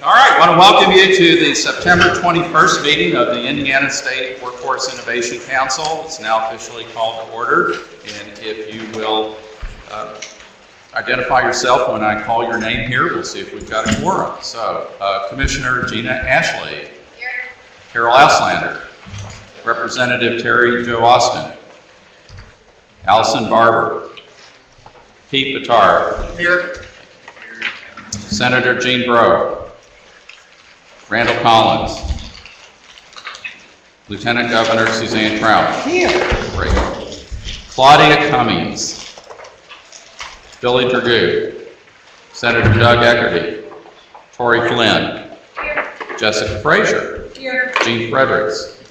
All right, I want to welcome you to the September 21st meeting of the Indiana State Workforce Innovation Council. It's now officially called to order, and if you will identify yourself when I call your name here, we'll see if we've got a quorum. So, Commissioner Gina Ashley. Here. Carol Auslander. Representative Terry Jo Austin. Allison Barber. Pete Bitar. Here. Senator Gene Breaux. Randall Collins. Lieutenant Governor Suzanne Trout. Here. Great. Claudia Cummings. Billy Dragoo. Senator Doug Eckerty. Tori Flynn. Here. Jessica Frazier. Here. Gene Fredericks.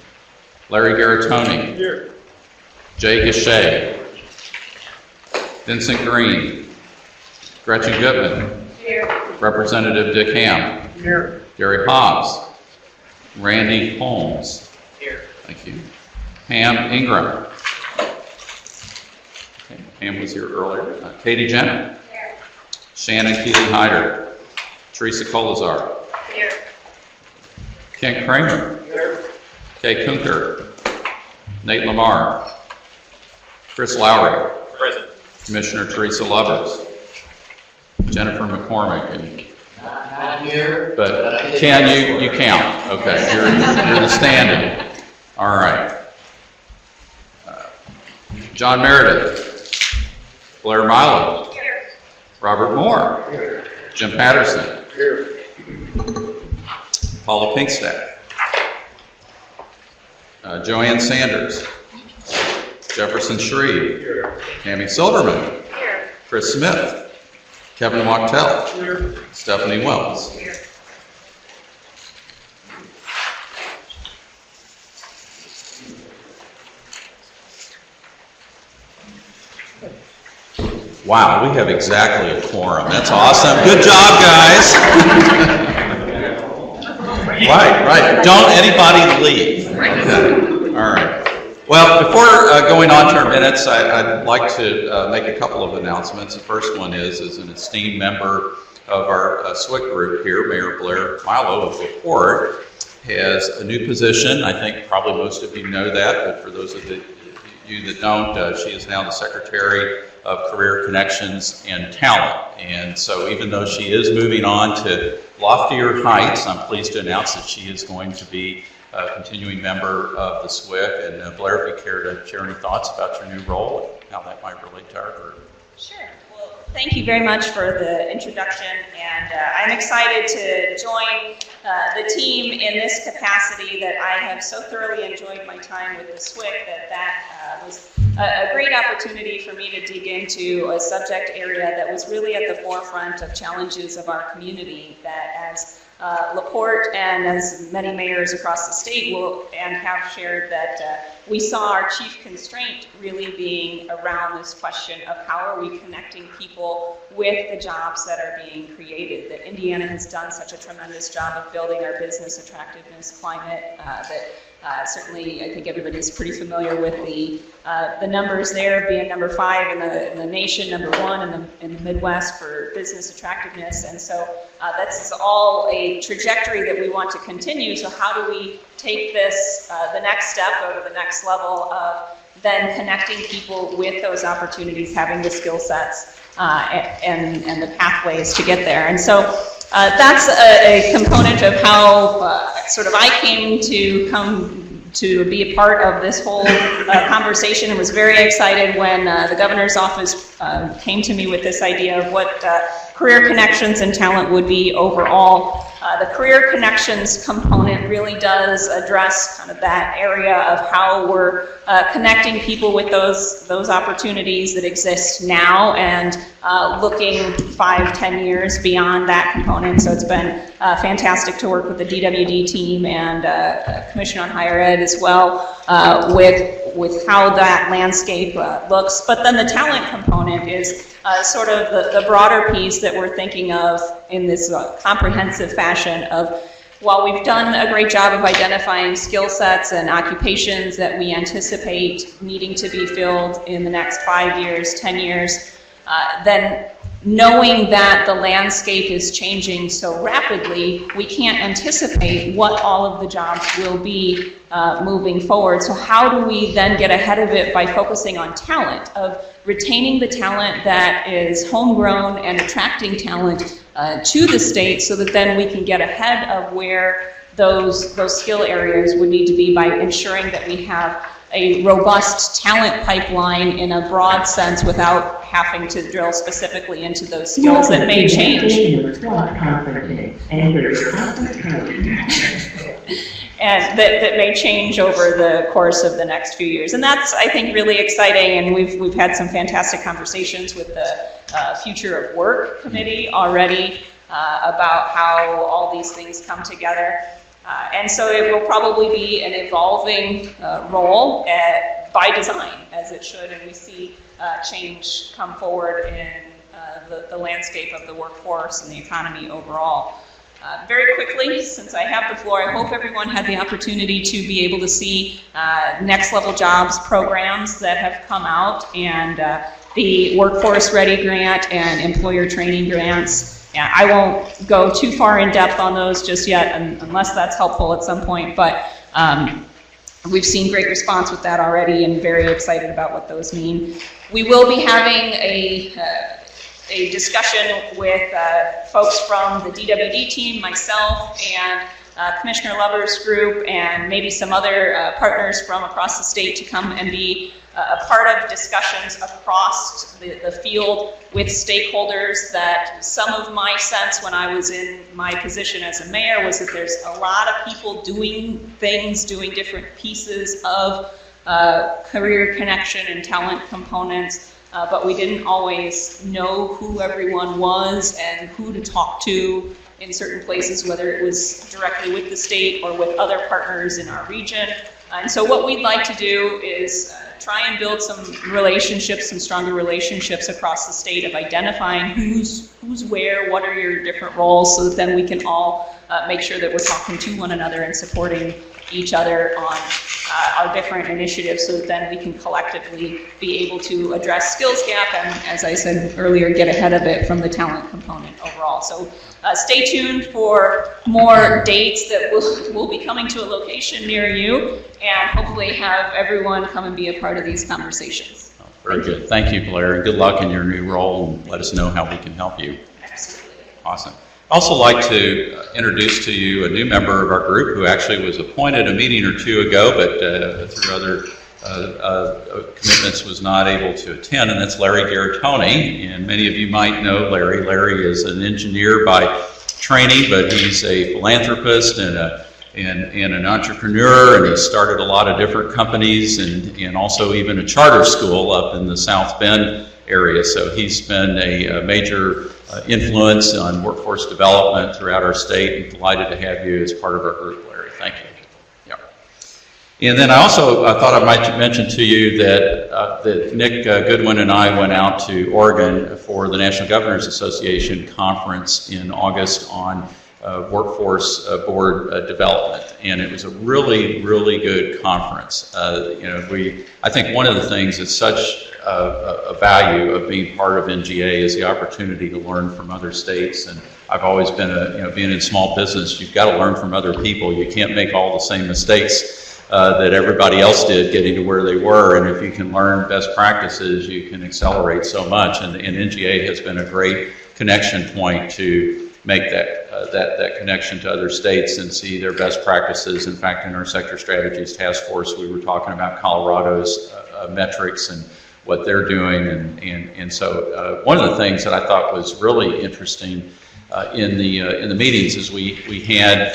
Larry Garatoni. Here. Jay Gachet. Vincent Green. Gretchen Goodman. Here. Representative Dick Ham. Here. Gary Hobbs. Randy Holmes. Here. Thank you. Pam Ingram. Okay, Pam was here earlier. Katie Jenner. Here. Shannon Keeley Hyder. Teresa Colazar. Here. Kent Kramer. Here. Kay Kunker. Nate Lamar. Chris Lowry. Present. Commissioner Teresa Lovers. Jennifer McCormick. And not here. But Ken, you count. Okay, you're the standing. All right. John Meredith. Blair Milo. Here. Robert Moore. Here. Jim Patterson. Here. Paula Pinkstaff. Joanne Sanders. Jefferson Shreve. Here. Tammy Silverman. Here. Chris Smith. Kevin Wachtel. Here. Stephanie Wells. Here. Wow, we have exactly a quorum. That's awesome. Good job, guys. Right. Don't anybody leave. Okay. All right. Well, before going on to our minutes, I'd like to make a couple of announcements. The first one is an esteemed member of our Swic group here, Mayor Blair Milo of LaPorte, has a new position. I think probably most of you know that, but for those of you that don't, she is now the Secretary of Career Connections and Talent. And so even though she is moving on to loftier heights, I'm pleased to announce that she is going to be a continuing member of the Swic. And Blair, if you care to share any thoughts about your new role and how that might relate to our group. Sure. Well, thank you very much for the introduction, and I'm excited to join the team in this capacity that I have so thoroughly enjoyed my time with the Swic that was a great opportunity for me to dig into a subject area that was really at the forefront of challenges of our community, that as LaPorte and as many mayors across the state will and have shared, that we saw our chief constraint really being around this question of how are we connecting people with the jobs that are being created. That Indiana has done such a tremendous job of building our business attractiveness climate that certainly I think everybody's pretty familiar with the numbers there, being number 5 in the nation, number 1 in the Midwest for business attractiveness. And so that's all a trajectory that we want to continue. So how do we take this the next step or the next level of then connecting people with those opportunities, having the skill sets and the pathways to get there. And so that's a component of how sort of I came to be a part of this whole conversation, and was very excited when the governor's office came to me with this idea of what career connections and talent would be overall. The career connections component really does address kind of that area of how we're connecting people with those opportunities that exist now, and looking 5-10 years beyond that component. So it's been fantastic to work with the DWD team and Commission on Higher Ed as well with how that landscape looks. But then the talent component is sort of the broader piece that we're thinking of in this comprehensive fashion of, while we've done a great job of identifying skill sets and occupations that we anticipate needing to be filled in the next 5 years, 10 years, then knowing that the landscape is changing so rapidly, we can't anticipate what all of the jobs will be moving forward. So how do we then get ahead of it by focusing on talent, of retaining the talent that is homegrown and attracting talent to the state, so that then we can get ahead of where those skill areas would need to be by ensuring that we have a robust talent pipeline in a broad sense without having to drill specifically into those skills that may change. And that may change over the course of the next few years. And that's, I think, really exciting, and we've had some fantastic conversations with the Future of Work Committee already about how all these things come together. And so it will probably be an evolving role by design, as it should, and we see change come forward in the landscape of the workforce and the economy overall. Very quickly, since I have the floor, I hope everyone had the opportunity to be able to see Next Level Jobs programs that have come out, and the Workforce Ready Grant and Employer Training Grants. Yeah, I won't go too far in depth on those just yet, unless that's helpful at some point, but we've seen great response with that already and very excited about what those mean. We will be having a discussion with folks from the DWD team, myself, and Commissioner Lover's group, and maybe some other partners from across the state to come and be a part of discussions across the field with stakeholders. That some of my sense when I was in my position as a mayor was that there's a lot of people doing things, doing different pieces of career connection and talent components, but we didn't always know who everyone was and who to talk to in certain places, whether it was directly with the state or with other partners in our region. And so what we'd like to do is try and build some relationships, some stronger relationships across the state of identifying who's where, what are your different roles, so that then we can all make sure that we're talking to one another and supporting each other on our different initiatives, so that then we can collectively be able to address skills gap and, as I said earlier, get ahead of it from the talent component overall. So stay tuned for more dates that will be coming to a location near you, and hopefully have everyone come and be a part of these conversations. Oh, very good. Thank you, Blair, and good luck in your new role, and let us know how we can help you. Absolutely. Awesome. I'd also like to introduce to you a new member of our group who actually was appointed a meeting or two ago, but through other commitments was not able to attend, and that's Larry Garatoni. And many of you might know Larry. Larry is an engineer by training, but he's a philanthropist and an entrepreneur, and he started a lot of different companies and also even a charter school up in the South Bend area. So he's been a major influence on workforce development throughout our state, and delighted to have you as part of our group, Larry. Thank you. Yeah. And then I also thought I might mention to you that Nick Goodwin and I went out to Oregon for the National Governors Association conference in August on workforce board development, and it was a really, really good conference. I think one of the things that's such a value of being part of NGA is the opportunity to learn from other states. And I've always been being in small business, you've got to learn from other people. You can't make all the same mistakes that everybody else did getting to where they were. And if you can learn best practices, you can accelerate so much. And NGA has been a great connection point to make that connection to other states and see their best practices. In fact, in our sector strategies task force, we were talking about Colorado's metrics and what they're doing, and so one of the things that I thought was really interesting in the meetings is we had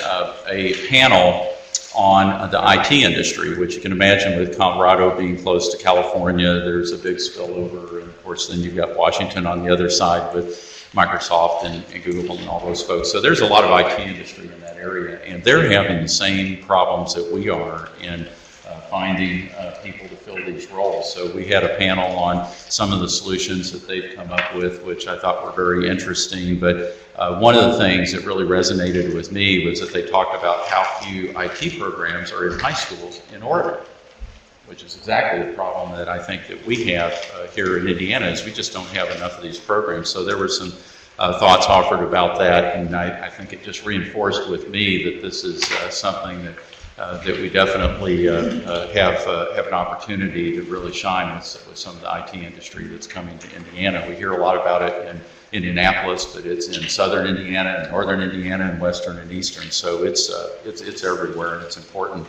a panel on the IT industry, which you can imagine with Colorado being close to California, there's a big spillover, and of course then you've got Washington on the other side with Microsoft and Google and all those folks. So there's a lot of IT industry in that area, and they're having the same problems that we are in finding people to fill these roles. So we had a panel on some of the solutions that they've come up with, which I thought were very interesting. But one of the things that really resonated with me was that they talked about how few IT programs are in high schools in Oregon. which is exactly the problem that I think that we have here in Indiana, is we just don't have enough of these programs. So there were some thoughts offered about that, and I think it just reinforced with me that this is something that we definitely have an opportunity to really shine with some of the IT industry that's coming to Indiana. We hear a lot about it in Indianapolis, but it's in southern Indiana, and northern Indiana, and western and eastern. So it's everywhere, and it's important.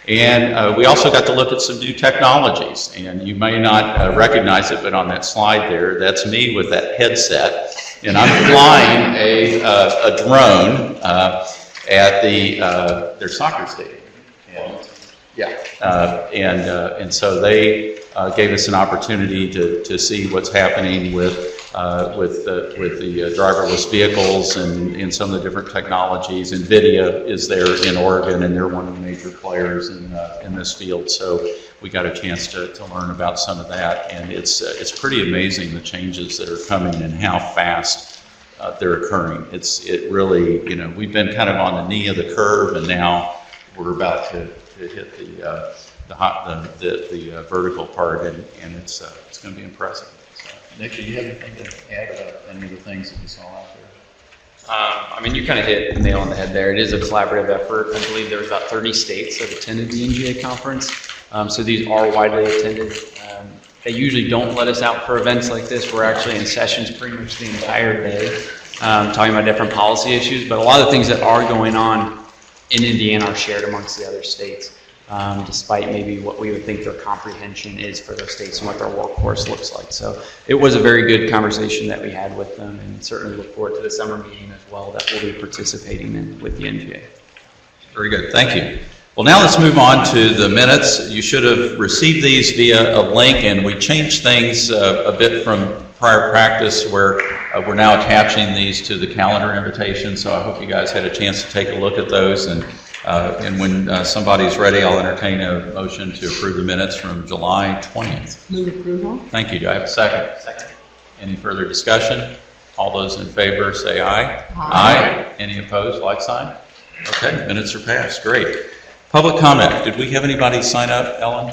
And we also got to look at some new technologies, and you may not recognize it, but on that slide there, that's me with that headset, and I'm flying a drone at their soccer stadium. And so they gave us an opportunity to see what's happening with the driverless vehicles and some of the different technologies. NVIDIA is there in Oregon, and they're one of the major players in this field. So we got a chance to learn about some of that, and it's pretty amazing the changes that are coming and how fast they're occurring. It really, we've been kind of on the knee of the curve, and now we're about to hit the vertical part, and it's going to be impressive. Nick, do you have anything to add about any of the things that you saw out there? You kind of hit the nail on the head there. It is a collaborative effort. I believe there was about 30 states that attended the NGA conference. So these are widely attended. They usually don't let us out for events like this. We're actually in sessions pretty much the entire day, talking about different policy issues. But a lot of the things that are going on in Indiana are shared amongst the other states. Despite maybe what we would think their comprehension is for those states and what their workforce looks like. So it was a very good conversation that we had with them, and certainly look forward to the summer meeting as well that we'll be participating in with the NGA. Very good, thank you. Well, now let's move on to the minutes. You should have received these via a link, and we changed things a bit from prior practice, where we're now attaching these to the calendar invitation. So I hope you guys had a chance to take a look at those, and when somebody's ready, I'll entertain a motion to approve the minutes from July 20th. Move approval. Thank you. Do I have a second? Second. Any further discussion? All those in favor say aye. Aye. Any opposed, like sign? Okay, minutes are passed. Great. Public comment. Did we have anybody sign up, Ellen?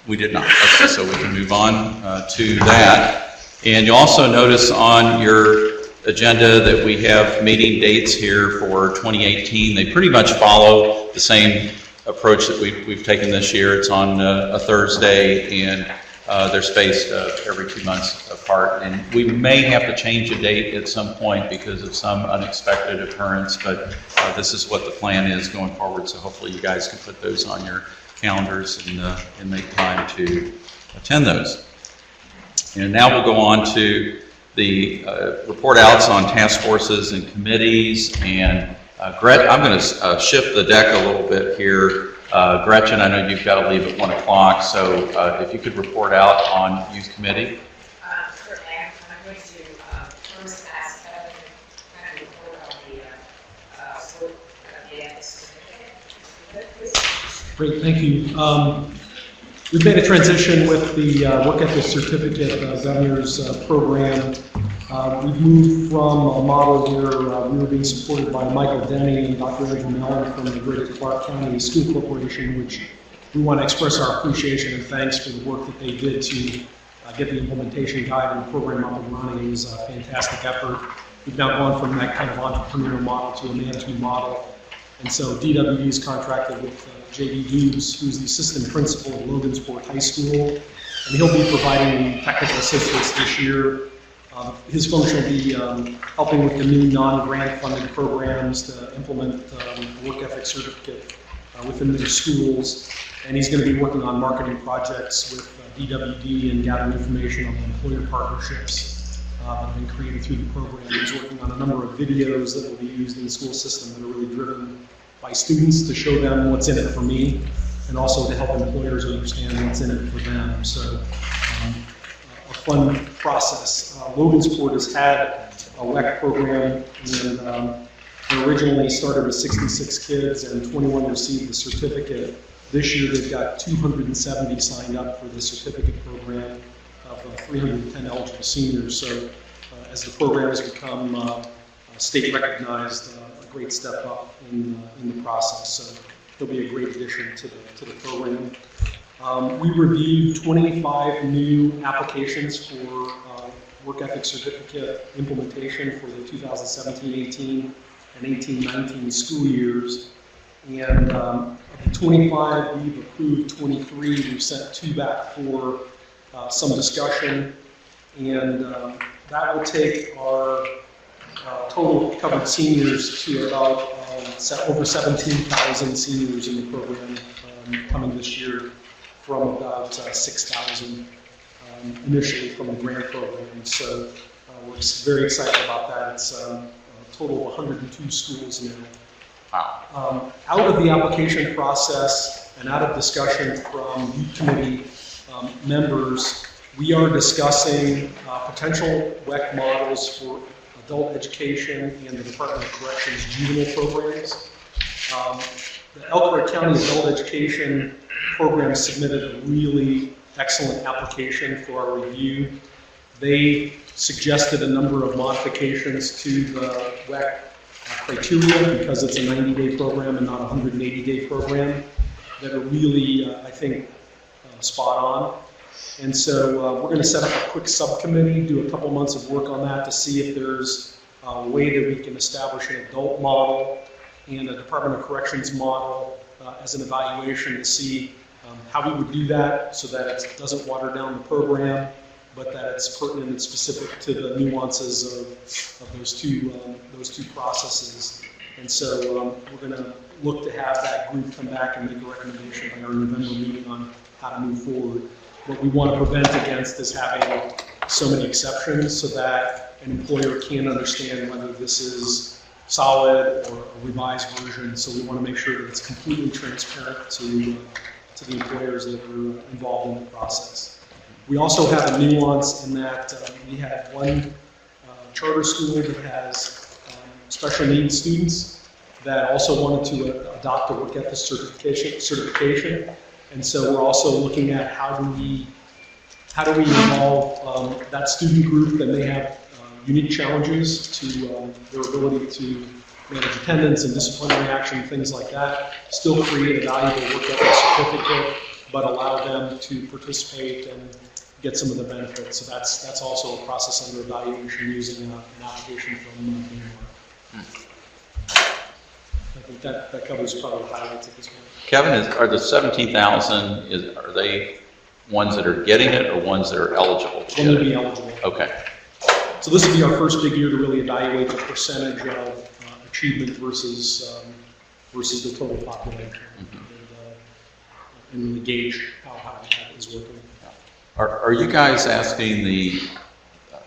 We did not. Okay, so we can move on to that. And you'll also notice on your agenda that we have meeting dates here for 2018. They pretty much follow the same approach that we've taken this year. It's on a Thursday, and they're spaced every 2 months apart. And we may have to change a date at some point because of some unexpected occurrence, but this is what the plan is going forward. So hopefully you guys can put those on your calendars and make time to attend those. And now we'll go on to the report outs on task forces and committees. And Gretchen, I'm going to shift the deck a little bit here. Gretchen, I know you've got to leave at 1 o'clock, so if you could report out on youth committee. Certainly, I'm going to first ask Kevin to report on the ethics certificate. Great, thank you. We've made a transition with the Work Ethic Certificate Governor's program. We've moved from a model where we were being supported by Michael Denny and Dr. Andrew Mellon from the Greater Clark County School Corporation, which we want to express our appreciation and thanks for the work that they did to get the implementation guide and the program up and running. It was a fantastic effort. We've now gone from that kind of entrepreneurial model to a management model. And so DWD's contracted with J.D. Hughes, who's the assistant principal at Logansport High School, and he'll be providing technical assistance this year. His function will be helping with the new non-grant funded programs to implement the work ethic certificate within their schools. And he's going to be working on marketing projects with DWD and gathering information on the employer partnerships that have been created through the program. He's working on a number of videos that will be used in the school system that are really driven by students to show them what's in it for me, and also to help employers understand what's in it for them. So a fun process. Logansport has had a WEC program, and they originally started with 66 kids and 21 received the certificate. This year they've got 270 signed up for the certificate program of 310 eligible seniors. So as the program has become state recognized, a great step up in the process. So it'll be a great addition to the program. We reviewed 25 new applications for work ethic certificate implementation for the 2017-18 and 18-19 school years. And of the 25, we've approved 23. We've sent 2 back for some discussion. And that will take our total covered seniors to about over 17,000 seniors in the program coming this year, from about 6,000 initially from the grant program. So we're very excited about that. It's a total of 102 schools now. Wow. Out of the application process and out of discussion from youth committee members, we are discussing potential WEC models for adult education and the Department of Corrections juvenile programs. The Elkhart County Adult Education Program submitted a really excellent application for our review. They suggested a number of modifications to the WEC criteria because it's a 90-day program and not a 180-day program that are really, I think, spot on. And so we're going to set up a quick subcommittee, do a couple months of work on that to see if there's a way that we can establish an adult model and a Department of Corrections model as an evaluation to see how we would do that so that it doesn't water down the program, but that it's pertinent and specific to the nuances of those two processes. And so we're going to look to have that group come back and make a recommendation by our November meeting on how to move forward. What we want to prevent against is having so many exceptions so that an employer can't understand whether this is solid or a revised version. So we want to make sure that it's completely transparent to the employers that are involved in the process. We also have a nuance in that we have one charter school that has special needs students that also wanted to adopt a work ethic certification. And so we're also looking at how do we involve that student group that may have unique challenges to their ability to manage attendance and disciplinary action, things like that, still create a valuable work ethic certificate, but allow them to participate and get some of the benefits. So that's also a process under evaluation using an application from BMR. I think that covers probably the highlights at this point. Kevin, are the 17,000, are they ones that are getting it or ones that are eligible to Will get they be it? eligible? Okay. So this will be our first big year to really evaluate the percentage of achievement versus the total population, and really gauge how that is working. Are you guys asking the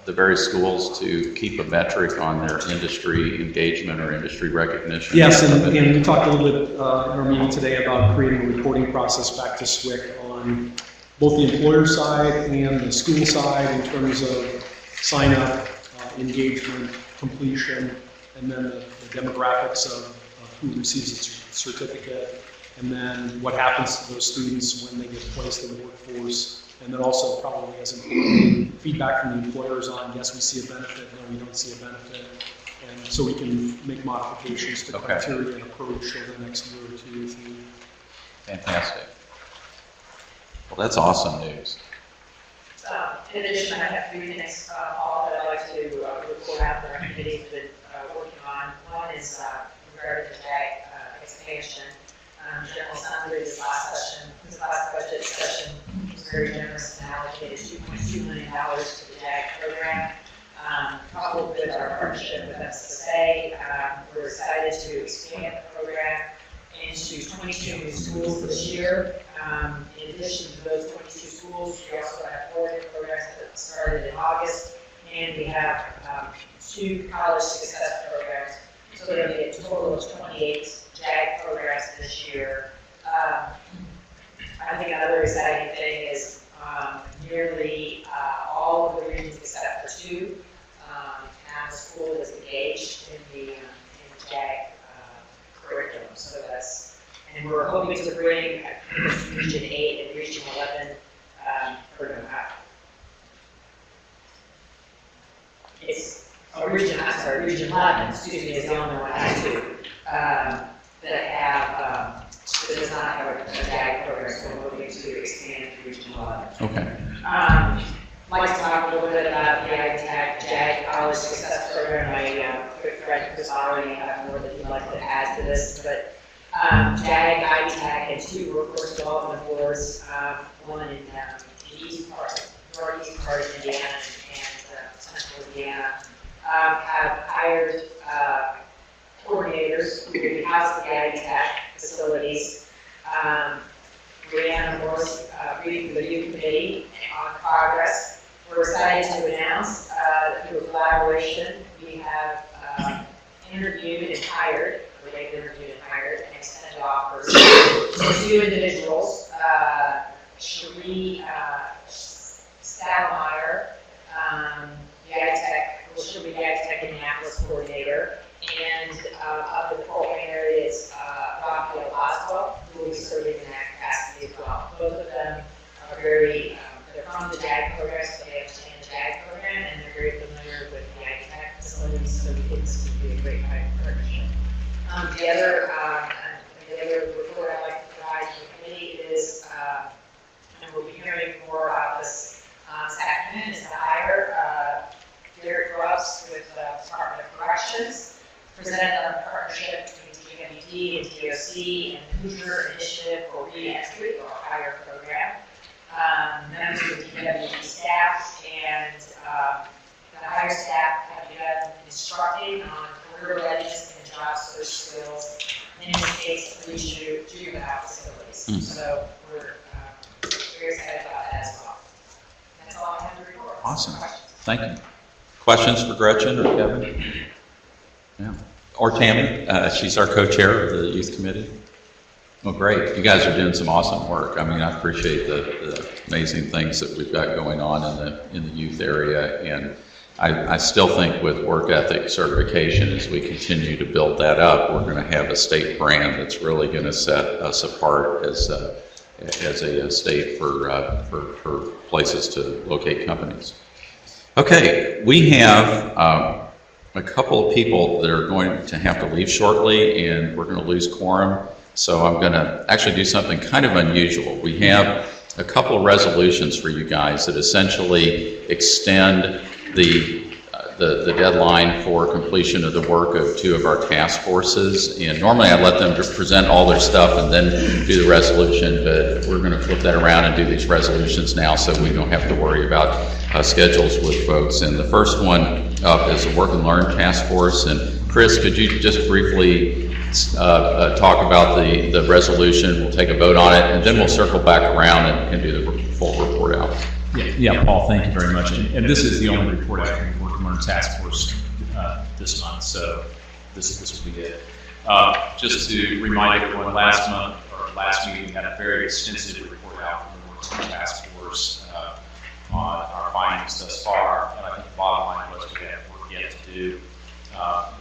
various schools to keep a metric on their industry engagement or industry recognition? Yes, and we talked a little bit in our meeting today about creating a reporting process back to Swic on both the employer side and the school side in terms of sign up, engagement, completion, and then the demographics of who receives a certificate, and then what happens to those students when they get placed in the workforce. And then also probably as important feedback from the employers on, yes, we see a benefit, no, we don't see a benefit. And so we can make modifications to criteria and approach over the next year or two. Fantastic. Well, that's awesome news. In addition, I have 3 things, all that I'd like to report out that our committee's been working on. One is regarding the JAG expansion. General Assembly, this last budget session was very generous and allocated $2.2 million to the JAG program. Coupled with our partnership with SSA, we're excited to expand the program into 22 new schools this year. In addition to those 22 schools, we also have 4 new programs that started in August, and we have 2 college success programs. So there'll be a total of 28 JAG programs this year. I think another exciting thing is nearly all of the regions except for 2 have a school that's engaged in the JAG curriculum. So that's, and we're hoping to bring Region 8 and Region 11 Region 11, excuse me, is the only one I have 2. That does not have a JAG program, so we're hoping to expand Okay. Like to talk a little bit about the JAG College Success Program. My good friend Chris already have more that he'd like to add to this, but JAG, ITAC, and 2 workforce development boards, one in the northeast part of Indiana and central Indiana, have hired coordinators who will house the ITAC facilities. Brianna Morse, reading the youth committee on progress. We're excited to announce that through collaboration, we have interviewed and hired, or they've interviewed and hired, and extended offers to 2 individuals, Cherie Stadelmeyer, she'll be the ITech Indianapolis coordinator, and of the Portland area is Raphael Oswald, who will be serving in that capacity as well. Both of them are very, they're from the JAG program, so they understand the JAG program, and they're very familiar with the ITech facilities, so we think this would be a great partnership. The other report I'd like to provide to the committee is, and we'll be hearing more about this this afternoon, is to hire Garrett Grubbs with the Department of Corrections, presented on a partnership between GWD and DOC and Hoosier Initiative for Re-Entry, or hire program. Members of the GWD staff and the higher staff have begun instructing on career readiness and job search skills, in this case, 3 juvenile facilities. So we're very excited about that as well. That's all I have to report. Awesome. Questions? Thank you. Questions for Gretchen or Kevin? Yeah. Or Tammy? She's our co-chair of the youth committee. Well, great. You guys are doing some awesome work. I mean, I appreciate the amazing things that we've got going on in the youth area, and I still think with work ethic certification, as we continue to build that up, we're going to have a state brand that's really going to set us apart as a state for places to locate companies. Okay, we have a couple of people that are going to have to leave shortly, and we're going to lose quorum. So I'm going to actually do something kind of unusual. We have a couple of resolutions for you guys that essentially extend the deadline for completion of the work of 2 of our task forces. And normally I let them just present all their stuff and then do the resolution, but we're going to flip that around and do these resolutions now so we don't have to worry about schedules with folks. And the first one up is the Work and Learn Task Force. And Chris, could you just briefly talk about the resolution? We'll take a vote on it, and then we'll circle back around and do the full report out. Yeah, Paul, thank you very much. And this is the only report after the Work and Learn Task Force this month, so this will be it. Just to remind everyone, last meeting, we had a very extensive report out from the Work and Learn Task Force on our findings thus far, and I think the bottom line was we have work yet to do.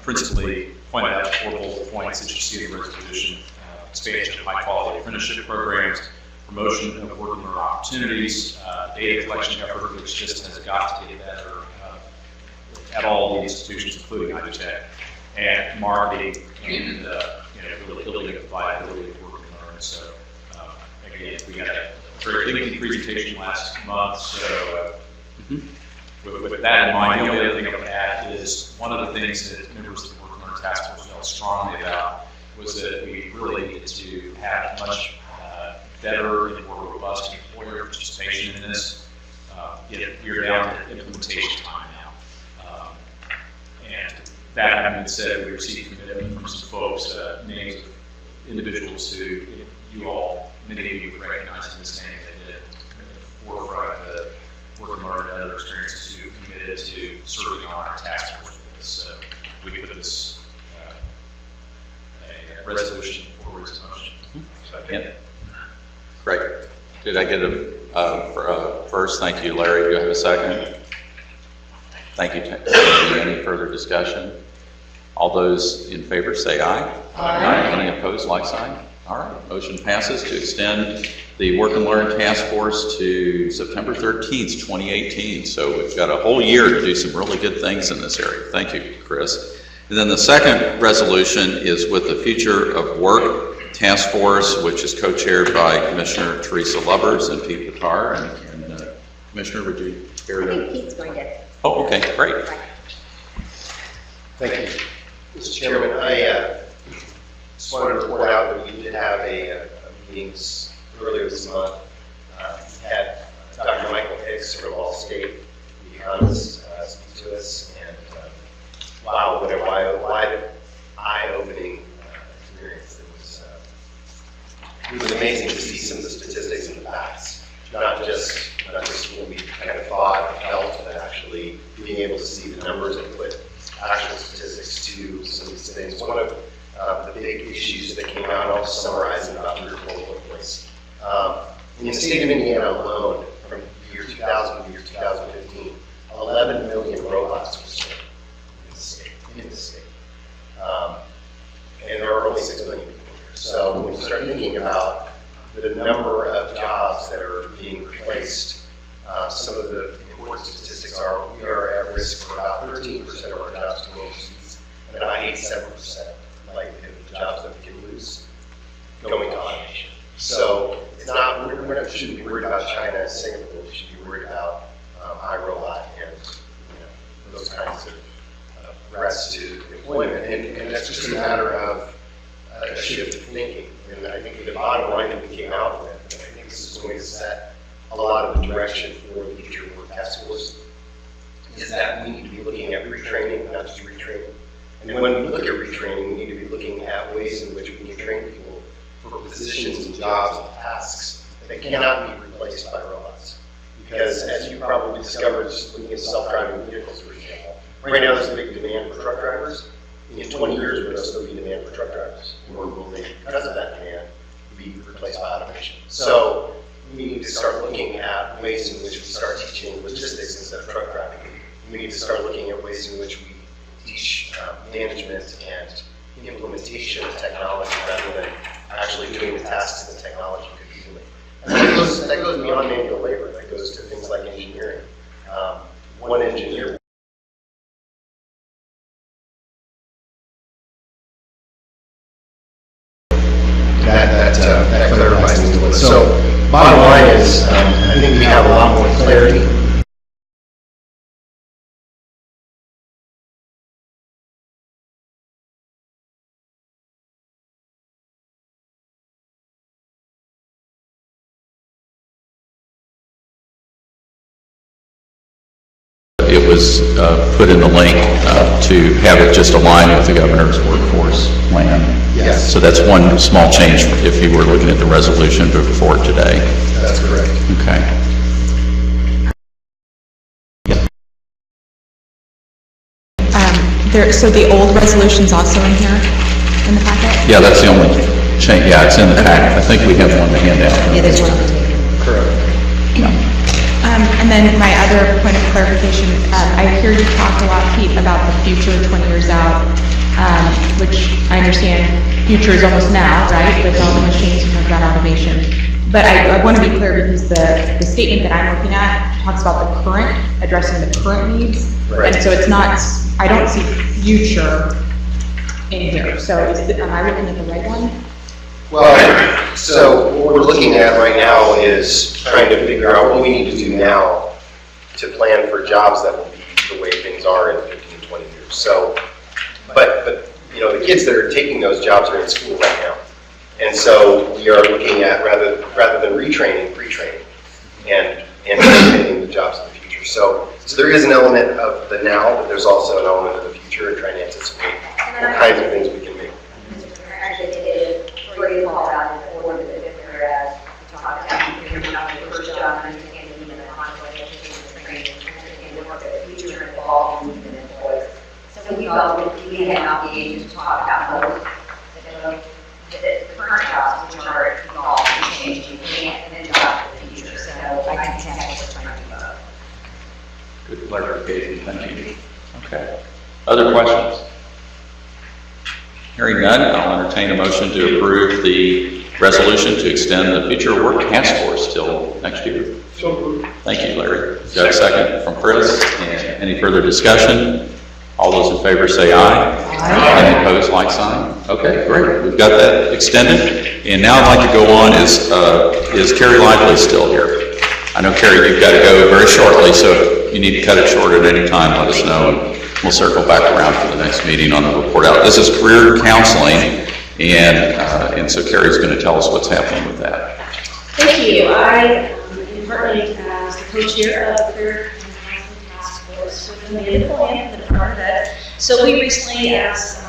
Principally, pointed out 4 bullet points that you see in the resolution: expansion of high-quality apprenticeship programs, promotion of work and learn opportunities, data collection effort, which just has got to get better at all the institutions, including ITech, and marketing, and really building the viability of work and learn. So again, we had a very lengthy presentation last month, so with that in mind, the only other thing I would add is one of the things that members of the Work and Learn Task Force felt strongly about was that we really needed to have much better and more robust employer participation in this. We're down to implementation time now. And that having been said, we received commitment from some folks, names of individuals who many of you recognize in this name that did forefront the Work and Learn and other experiences who committed to serving on our task force with us. So we put this a resolution forward as a motion. So again. Great. Did I get a first? Thank you, Larry. Do you have a second? Thank you. Any further discussion? All those in favor say aye. Aye. Any opposed, like sign? All right. Motion passes to extend the Work and Learn Task Force to September 13th, 2018. So we've got a whole year to do some really good things in this area. Thank you, Chris. And then the second resolution is with the Future of Work Task Force, which is co-chaired by Commissioner Teresa Lubbers and Pete Picard. And Commissioner, would you care I think to? Pete's going to. Oh, okay, great. Thank you. Mr. Chairman, I just wanted to report out that we did have a meeting earlier this month. We had Dr. Michael Hicks from Allstate, the economist, speak to us, and wow, what a wide eye-opening experience. It was amazing to see some of the statistics and the facts, not just what we kind of thought or felt, but actually being able to see the numbers and put actual statistics to some of these things. One of the big issues that came out, I'll just summarize in about 3 or 4 bullet points. In the state of Indiana alone, from the year 2000 to the year 2015, 11 million robots were sold in the state. And there are only 6 million people here. So when you start thinking about the number of jobs that are being replaced, some of the important statistics are we are at risk for about 13% of our jobs to go overseas, and about 87% likelihood of the jobs that we can lose going to automation. So it's not, we shouldn't be worried about China and Singapore. We should be worried about iRobot and those kinds of threats to employment. And that's just a matter of a shift of thinking. And I think the bottom line that we came out with, and I think this is going to set a lot of the direction for the future work task force, is that we need to be looking at retraining, not just retraining. And when we look at retraining, we need to be looking at ways in which we can train people for positions and jobs and tasks that cannot be replaced by robots. Because as you probably discovered, just looking at self-driving vehicles, for example, right now there's a big demand for truck drivers. In 20 years, will there still be demand for truck drivers? Or will they, because of that demand, be replaced by automation? So we need to start looking at ways in which we start teaching logistics instead of truck driving. We need to start looking at ways in which we teach management and implementation of technology rather than actually doing the tasks that the technology could be doing. And that goes beyond manual labor. That goes to things like engineering. One engineer that clarifies things a little bit. So, bottom line is, I think we have a lot more clarity. It was put in the link to have it just align with the governor's workforce plan. Yes. So that's one small change if you were looking at the resolution before today. That's correct. Okay. So the old resolution's also in here, in the packet? Yeah, that's the only change. Yeah, it's in the packet. I think we have one to hand out. Yeah, there's one. Correct. And then my other point of clarification, I hear you talk a lot, Pete, about the future 20 years out, which I understand future is almost now, right, with all the machines you talk about automation. But I want to be clear because the statement that I'm looking at talks about the current, addressing the current needs. Right. And so it's not, I don't see future in here. So am I looking at the right one? Well, so what we're looking at right now is trying to figure out what we need to do now to plan for jobs that will be the way things are in 15, 20 years. So, but the kids that are taking those jobs are in school right now. And so we are looking at, rather than retraining, pre-training and anticipating the jobs of the future. So there is an element of the now, but there's also an element of the future and trying to anticipate what kinds of things we can make. Actually, it is pretty well about the order of the different areas. We talked about figuring out the first job, understanding the conflict, education, training, and the work of the future involved in the employees. So we felt we had an obligation to talk about both the current jobs, which are evolving and changing, and then jobs for the future. So I can tell what we're trying to do both. Good clarification. Thank you. Okay. Other questions? Hearing none, I'll entertain a motion to approve the resolution to extend the Future Work Task Force till next year. Thank you, Larry. Got a second from Chris? And any further discussion? All those in favor say aye. Aye. Any opposed, like sign? Okay, great. We've got that extended. And now I'd like to go on. Is Carrie Lively still here? I know, Carrie, you've got to go very shortly, so if you need to cut it short at any time, let us know, and we'll circle back around for the next meeting on the report out. This is career counseling, and so Carrie's going to tell us what's happening with that. Thank you. I am partly as the co-chair of the Career Counseling Task Force with the Native Plan for the Department of Ed. So we recently, as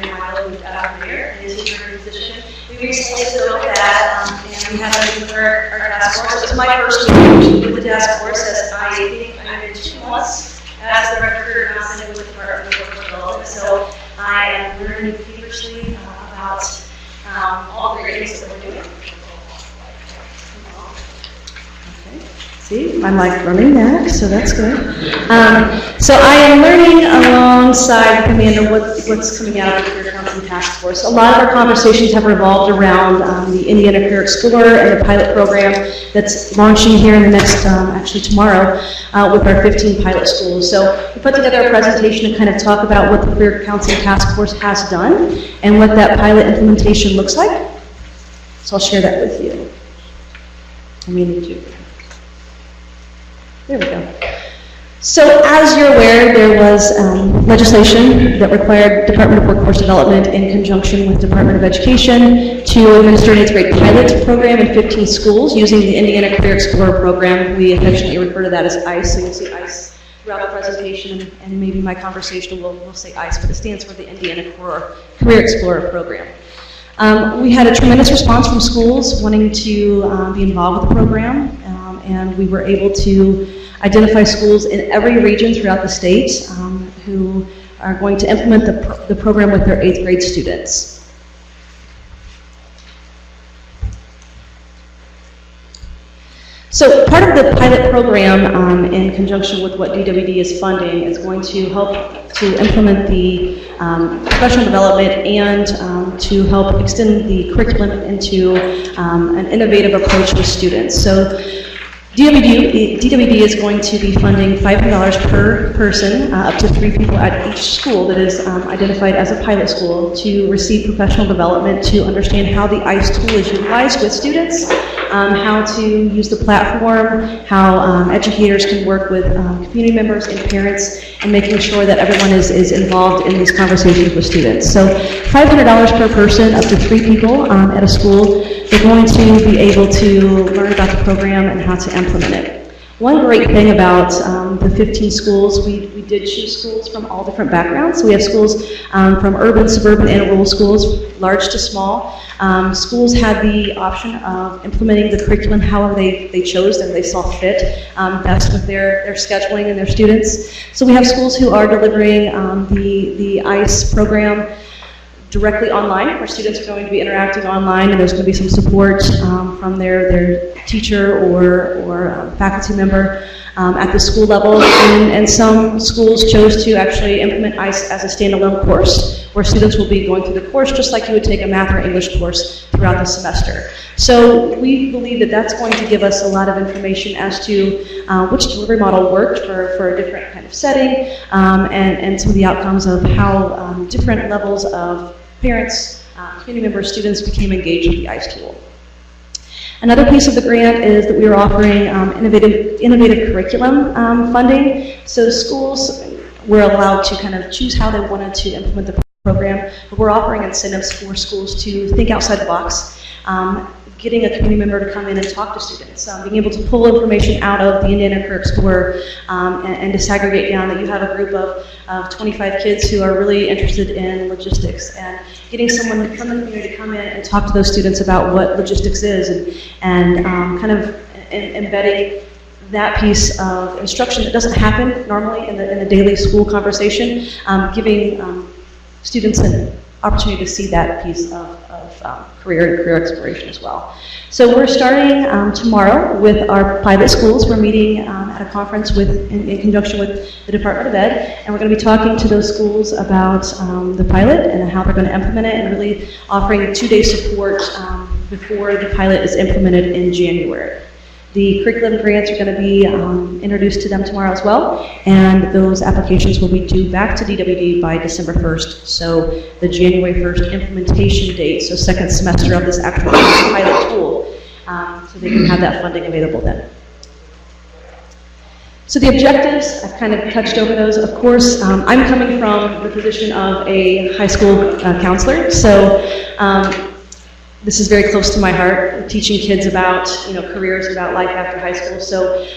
Mayor Milo moved out of here in his interim position, we recently filled that, and we had a meeting with our task force. It was my first meeting with the task force, as I think I'm in 2 months as the director of career counseling with the Department of Workforce Development. So I am learning feverishly about all the great things that we're doing. See, I'm like running back, so that's good. So I am learning alongside the commander what's coming out of the Career Counseling Task Force. A lot of our conversations have revolved around the Indiana Career Explorer and the pilot program that's launching here in the next, actually tomorrow, with our 15 pilot schools. So we put together a presentation to kind of talk about what the Career Counseling Task Force has done and what that pilot implementation looks like. So I'll share that with you. I may need to. There we go. So as you're aware, there was legislation that required Department of Workforce Development in conjunction with Department of Education to administer an 8th grade pilot program in 15 schools using the Indiana Career Explorer program. We affectionately refer to that as ICE, so you'll see ICE throughout the presentation, and maybe my conversation will say ICE, but it stands for the Indiana Career Explorer program. We had a tremendous response from schools wanting to be involved with the program, and we were able to identify schools in every region throughout the state who are going to implement the program with their 8th grade students. So part of the pilot program in conjunction with what DWD is funding is going to help to implement the professional development and to help extend the curriculum into an innovative approach with students. So DWD is going to be funding $500 per person, up to 3 people at each school that is identified as a pilot school, to receive professional development to understand how the ICE tool is utilized with students, how to use the platform, how educators can work with community members and parents, and making sure that everyone is involved in these conversations with students. So $500 per person, up to 3 people at a school. They're going to be able to learn about the program and how to implement it. One great thing about the 15 schools, we did choose schools from all different backgrounds. So we have schools from urban, suburban, and rural schools, large to small. Schools had the option of implementing the curriculum however they chose and they saw fit, best with their scheduling and their students. So we have schools who are delivering the ICE program directly online, where students are going to be interacting online, and there's going to be some support from their teacher or faculty member at the school level. And some schools chose to actually implement ICE as a standalone course, where students will be going through the course just like you would take a math or English course throughout the semester. So we believe that that's going to give us a lot of information as to which delivery model worked for a different kind of setting, and some of the outcomes of how different levels of parents, community members, students became engaged with the ICE tool. Another piece of the grant is that we are offering innovative curriculum funding. So schools were allowed to kind of choose how they wanted to implement the program, but we're offering incentives for schools to think outside the box, getting a community member to come in and talk to students, being able to pull information out of the Indiana Career Explorer and to disaggregate down that you have a group of 25 kids who are really interested in logistics, and getting someone from the community to come in and talk to those students about what logistics is, and kind of embedding that piece of instruction that doesn't happen normally in the daily school conversation, giving students an opportunity to see that piece of career exploration as well. So we're starting tomorrow with our pilot schools. We're meeting at a conference in conjunction with the Department of Ed, and we're going to be talking to those schools about the pilot and how they're going to implement it, and really offering 2-day support before the pilot is implemented in January. The curriculum grants are going to be introduced to them tomorrow as well, and those applications will be due back to DWD by December 1st, so the January 1st implementation date, so second semester of this actual pilot tool, so they can have that funding available then. So the objectives, I've kind of touched over those. Of course, I'm coming from the position of a high school counselor, so this is very close to my heart, teaching kids about, careers, about life after high school. So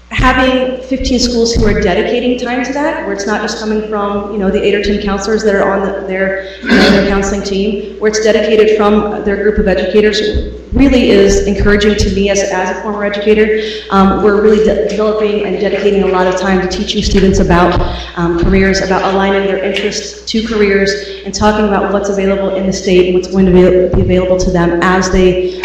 having 15 schools who are dedicating time to that, where it's not just coming from, the 8 or 10 counselors that are on their counseling team, where it's dedicated from their group of educators, really is encouraging to me as a former educator. We're really developing and dedicating a lot of time to teaching students about careers, about aligning their interests to careers, and talking about what's available in the state and what's going to be available to them as they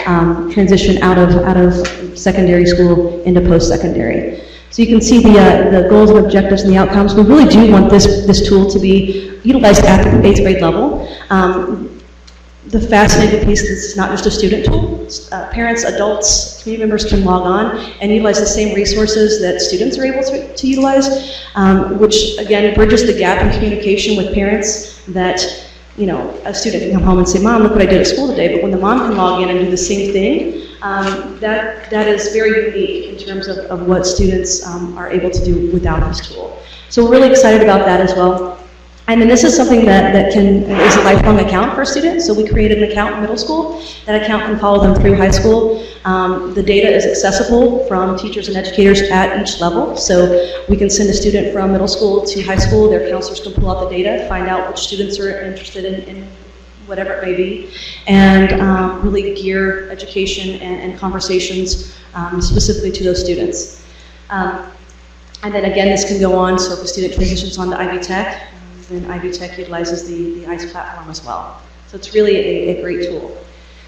transition out of secondary school into post-secondary. So you can see the goals and objectives and the outcomes. We really do want this tool to be utilized at the 8th grade level. The fascinating piece is it's not just a student tool. Parents, adults, community members can log on and utilize the same resources that students are able to utilize, which again bridges the gap in communication with parents that, a student can come home and say, Mom, look what I did at school today, but when the mom can log in and do the same thing, that is very unique in terms of what students are able to do without this tool. So we're really excited about that as well. And then this is something that is a lifelong account for students. So we created an account in middle school. That account can follow them through high school. The data is accessible from teachers and educators at each level. So we can send a student from middle school to high school. Their counselors can pull out the data, find out which students are interested in whatever it may be, and really gear education and conversations specifically to those students. And then again, this can go on, so if a student transitions on to Ivy Tech, then Ivy Tech utilizes the ICE platform as well. So it's really a great tool.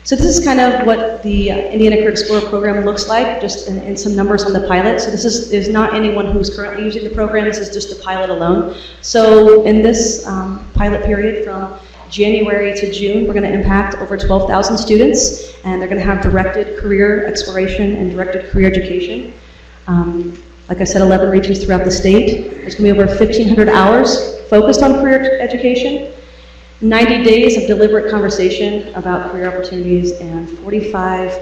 So this is kind of what the Indiana Career Explorer program looks like, just in some numbers on the pilot. So this is not anyone who's currently using the program, this is just the pilot alone. So in this pilot period from January to June, we're going to impact over 12,000 students, and they're going to have directed career exploration and directed career education. Like I said, 11 regions throughout the state. There's going to be over 1,500 hours focused on career education, 90 days of deliberate conversation about career opportunities, and 45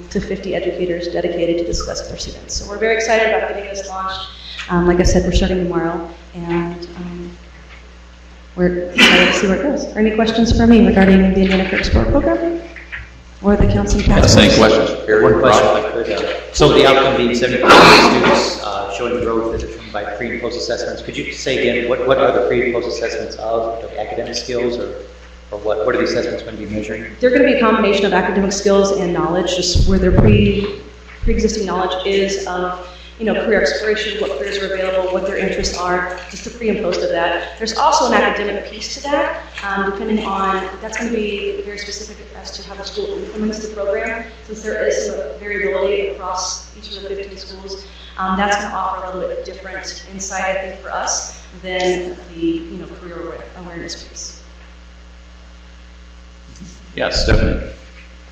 to 50 educators dedicated to discuss with their students. So we're very excited about getting this launched. Like I said, we're starting tomorrow, and we're excited to see where it goes. Are any questions for me regarding the Indiana Career Explorer program or the counseling task force? Any questions? One question, if I could. So the outcome being 70% of students showing growth is determined by pre and post assessments. Could you say again, what are the pre and post assessments of academic skills, or what are the assessments going to be measuring? They're going to be a combination of academic skills and knowledge, just where their pre-existing knowledge is of career exploration, what careers are available, what their interests are, just the pre and post of that. There's also an academic piece to that, depending on, that's going to be very specific as to how the school implements the program, since there is some variability across each of the 15 schools. That's going to offer a little bit different insight, I think, for us than the career awareness piece. Yes, Stephanie.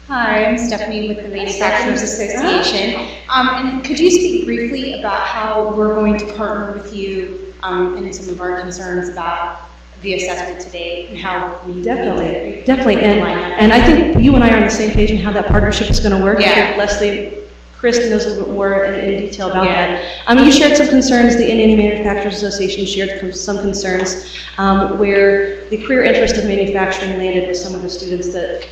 Hi, I'm Stephanie with the Manufacturers Association. And could you speak briefly about how we're going to partner with you in some of our concerns about the assessment today and how we Definitely, and I think you and I are on the same page in how that partnership is going to work. Yeah. Leslie, Chris knows a little bit more in detail about that. You shared some concerns, the Indiana Manufacturers Association shared some concerns where the career interest of manufacturing landed with some of the students that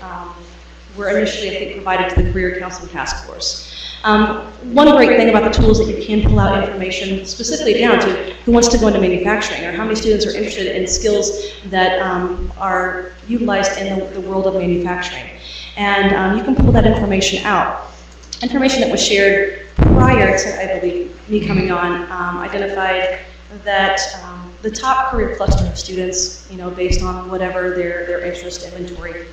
were initially, I think, provided to the Career Counseling Task Force. One great thing about the tools that you can pull out information specifically down to who wants to go into manufacturing, or how many students are interested in skills that are utilized in the world of manufacturing. And you can pull that information out. Information that was shared prior to, I believe, me coming on, identified that the top career cluster of students, based on whatever their interest inventory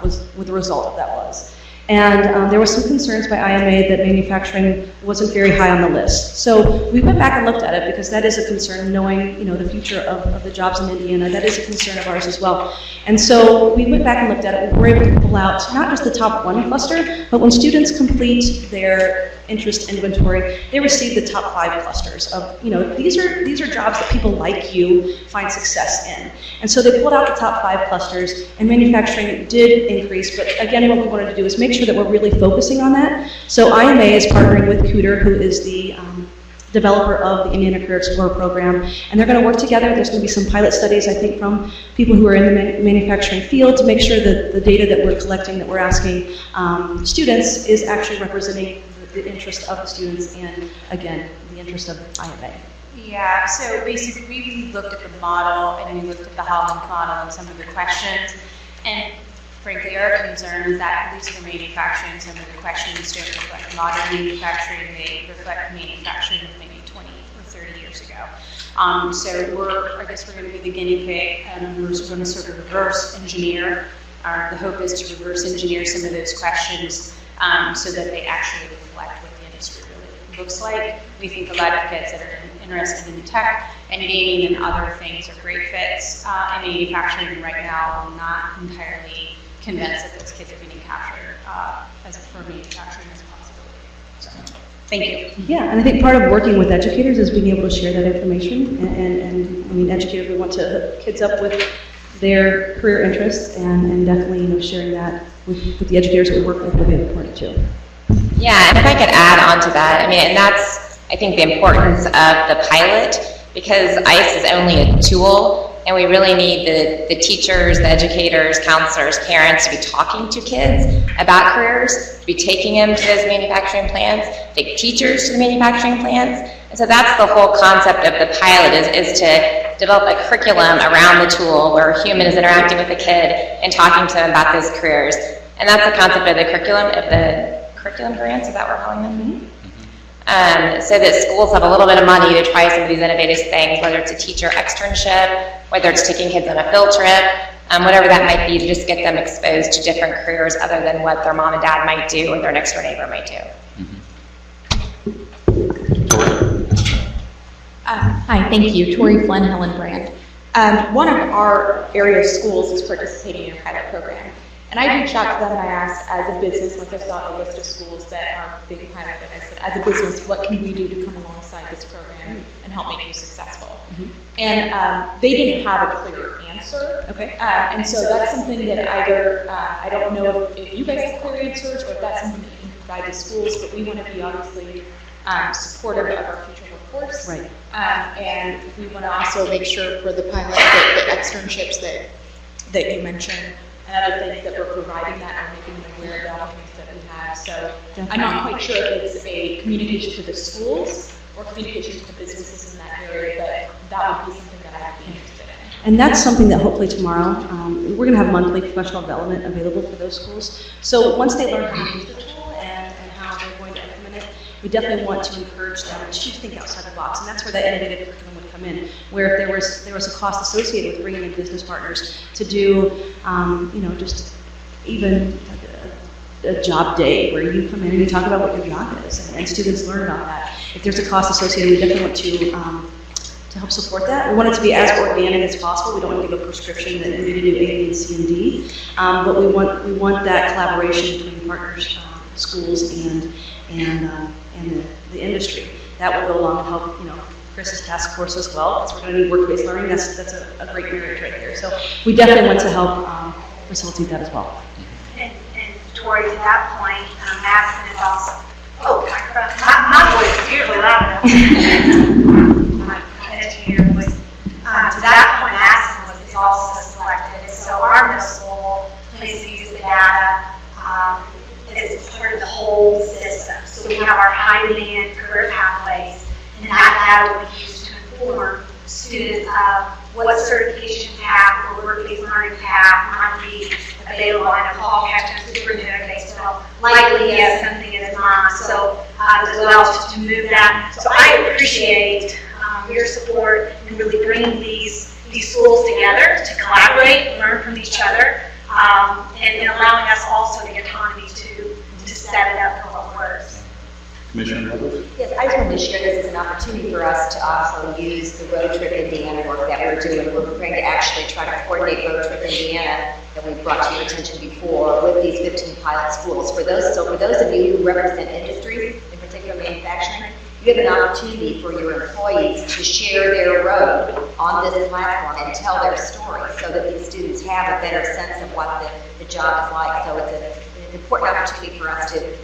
was, what the result of that was. And there were some concerns by IMA that manufacturing wasn't very high on the list. So we went back and looked at it, because that is a concern, knowing the future of the jobs in Indiana. That is a concern of ours as well. And so we went back and looked at it, and we were able to pull out not just the top one cluster, but when students complete their interest inventory, they receive the top 5 clusters of, these are jobs that people like you find success in. And so they pulled out the top 5 clusters, and manufacturing did increase, but again, what we wanted to do is make sure that we're really focusing on that. So IMA is partnering with Cooter, who is the developer of the Indiana Career Explorer program, and they're going to work together. There's going to be some pilot studies, I think, from people who are in the manufacturing field to make sure that the data that we're collecting, that we're asking students, is actually representing the interest of the students and, again, the interest of IMA. Yeah, so basically we looked at the model and we looked at the Holland model and some of the questions, and frankly our concern is that at least for manufacturing, some of the questions don't reflect modern manufacturing, they reflect manufacturing of maybe 20 or 30 years ago. So I guess we're going to be the guinea pig, and we're going to sort of reverse engineer. The hope is to reverse engineer some of those questions so that they actually reflect what the industry really looks like. We think a lot of kids that are interested in tech and gaming and other things are great fits in manufacturing right now. I'm not entirely convinced that those kids are being captured for manufacturing as a possibility. So, thank you. Yeah, and I think part of working with educators is being able to share that information. And I mean, educators, we want to hook kids up with their career interests, and definitely, sharing that with the educators that we work with will be important too. Yeah, and if I could add on to that, I mean, and that's, I think, the importance of the pilot, because ICE is only a tool, and we really need the teachers, the educators, counselors, parents to be talking to kids about careers, to be taking them to those manufacturing plants, take teachers to the manufacturing plants. And so that's the whole concept of the pilot, is to develop a curriculum around the tool where a human is interacting with a kid and talking to them about those careers. And that's the concept of the curriculum grants, is that what we're calling them? So that schools have a little bit of money to try some of these innovative things, whether it's a teacher externship, whether it's taking kids on a field trip, whatever that might be, to just get them exposed to different careers other than what their mom and dad might do or their next door neighbor might do. Hi, thank you. Tori Flynn, Helen Brand. One of our area schools is participating in a pilot program. And I reached out to them and I asked, as a business, like I saw a list of schools that are being piloted, I said, as a business, what can we do to come alongside this program and help make you successful? And they didn't have a clear answer. Okay. And so that's something that either, I don't know if you guys have clear answers or if that's something that you can provide to schools, but we want to be obviously supportive of our future workforce. Right. And we want to also make sure for the pilot that the externships that you mentioned and other things that we're providing that are making them aware of all the things that we have. So I'm not quite sure if it's a communication to the schools or communication to the businesses in that area, but that would be something that I would be interested in. And that's something that hopefully tomorrow, we're going to have monthly professional development available for those schools. So once they learn how to use the tool and how they're going to implement it, we definitely want to encourage them to think outside the box. And that's where that innovative curriculum would come in, where if there was a cost associated with bringing in business partners to do, just even like a job day where you come in and you talk about what your job is, and students learn about that. If there's a cost associated, we definitely want to help support that. We want it to be as organic as possible. We don't want to give a prescription that you need to do A, B, and C, and D, but we want that collaboration between partners, schools, and the industry. That will go along and help, Chris's task force as well, because we're going to need work-based learning. That's a great marriage right there. So we definitely want to help facilitate that as well. And Tori, to that point, Madison is also, my voice is usually loud enough. My educator voice. To that point, Madison is also selected. So our middle school plans to use the data as part of the whole system. So we have our high demand career pathways, and that data will be used to inform students of what certification path or work-based learning path might be available. I know Paul Catcher, superintendent, they still likely has something in his mind. So as well to move that. So I appreciate your support in really bringing these schools together to collaborate, learn from each other, and allowing us also the autonomy to set it up for what works. Commissioner Douglas? Yes, I just wanted to share this as an opportunity for us to also use the road trip Indiana work that we're doing. We're going to actually try to coordinate road trip Indiana that we've brought to your attention before with these 15 pilot schools. For those of you who represent industries, in particular manufacturing, you have an opportunity for your employees to share their road on this platform and tell their story so that these students have a better sense of what the job is like. So it's an important opportunity for us to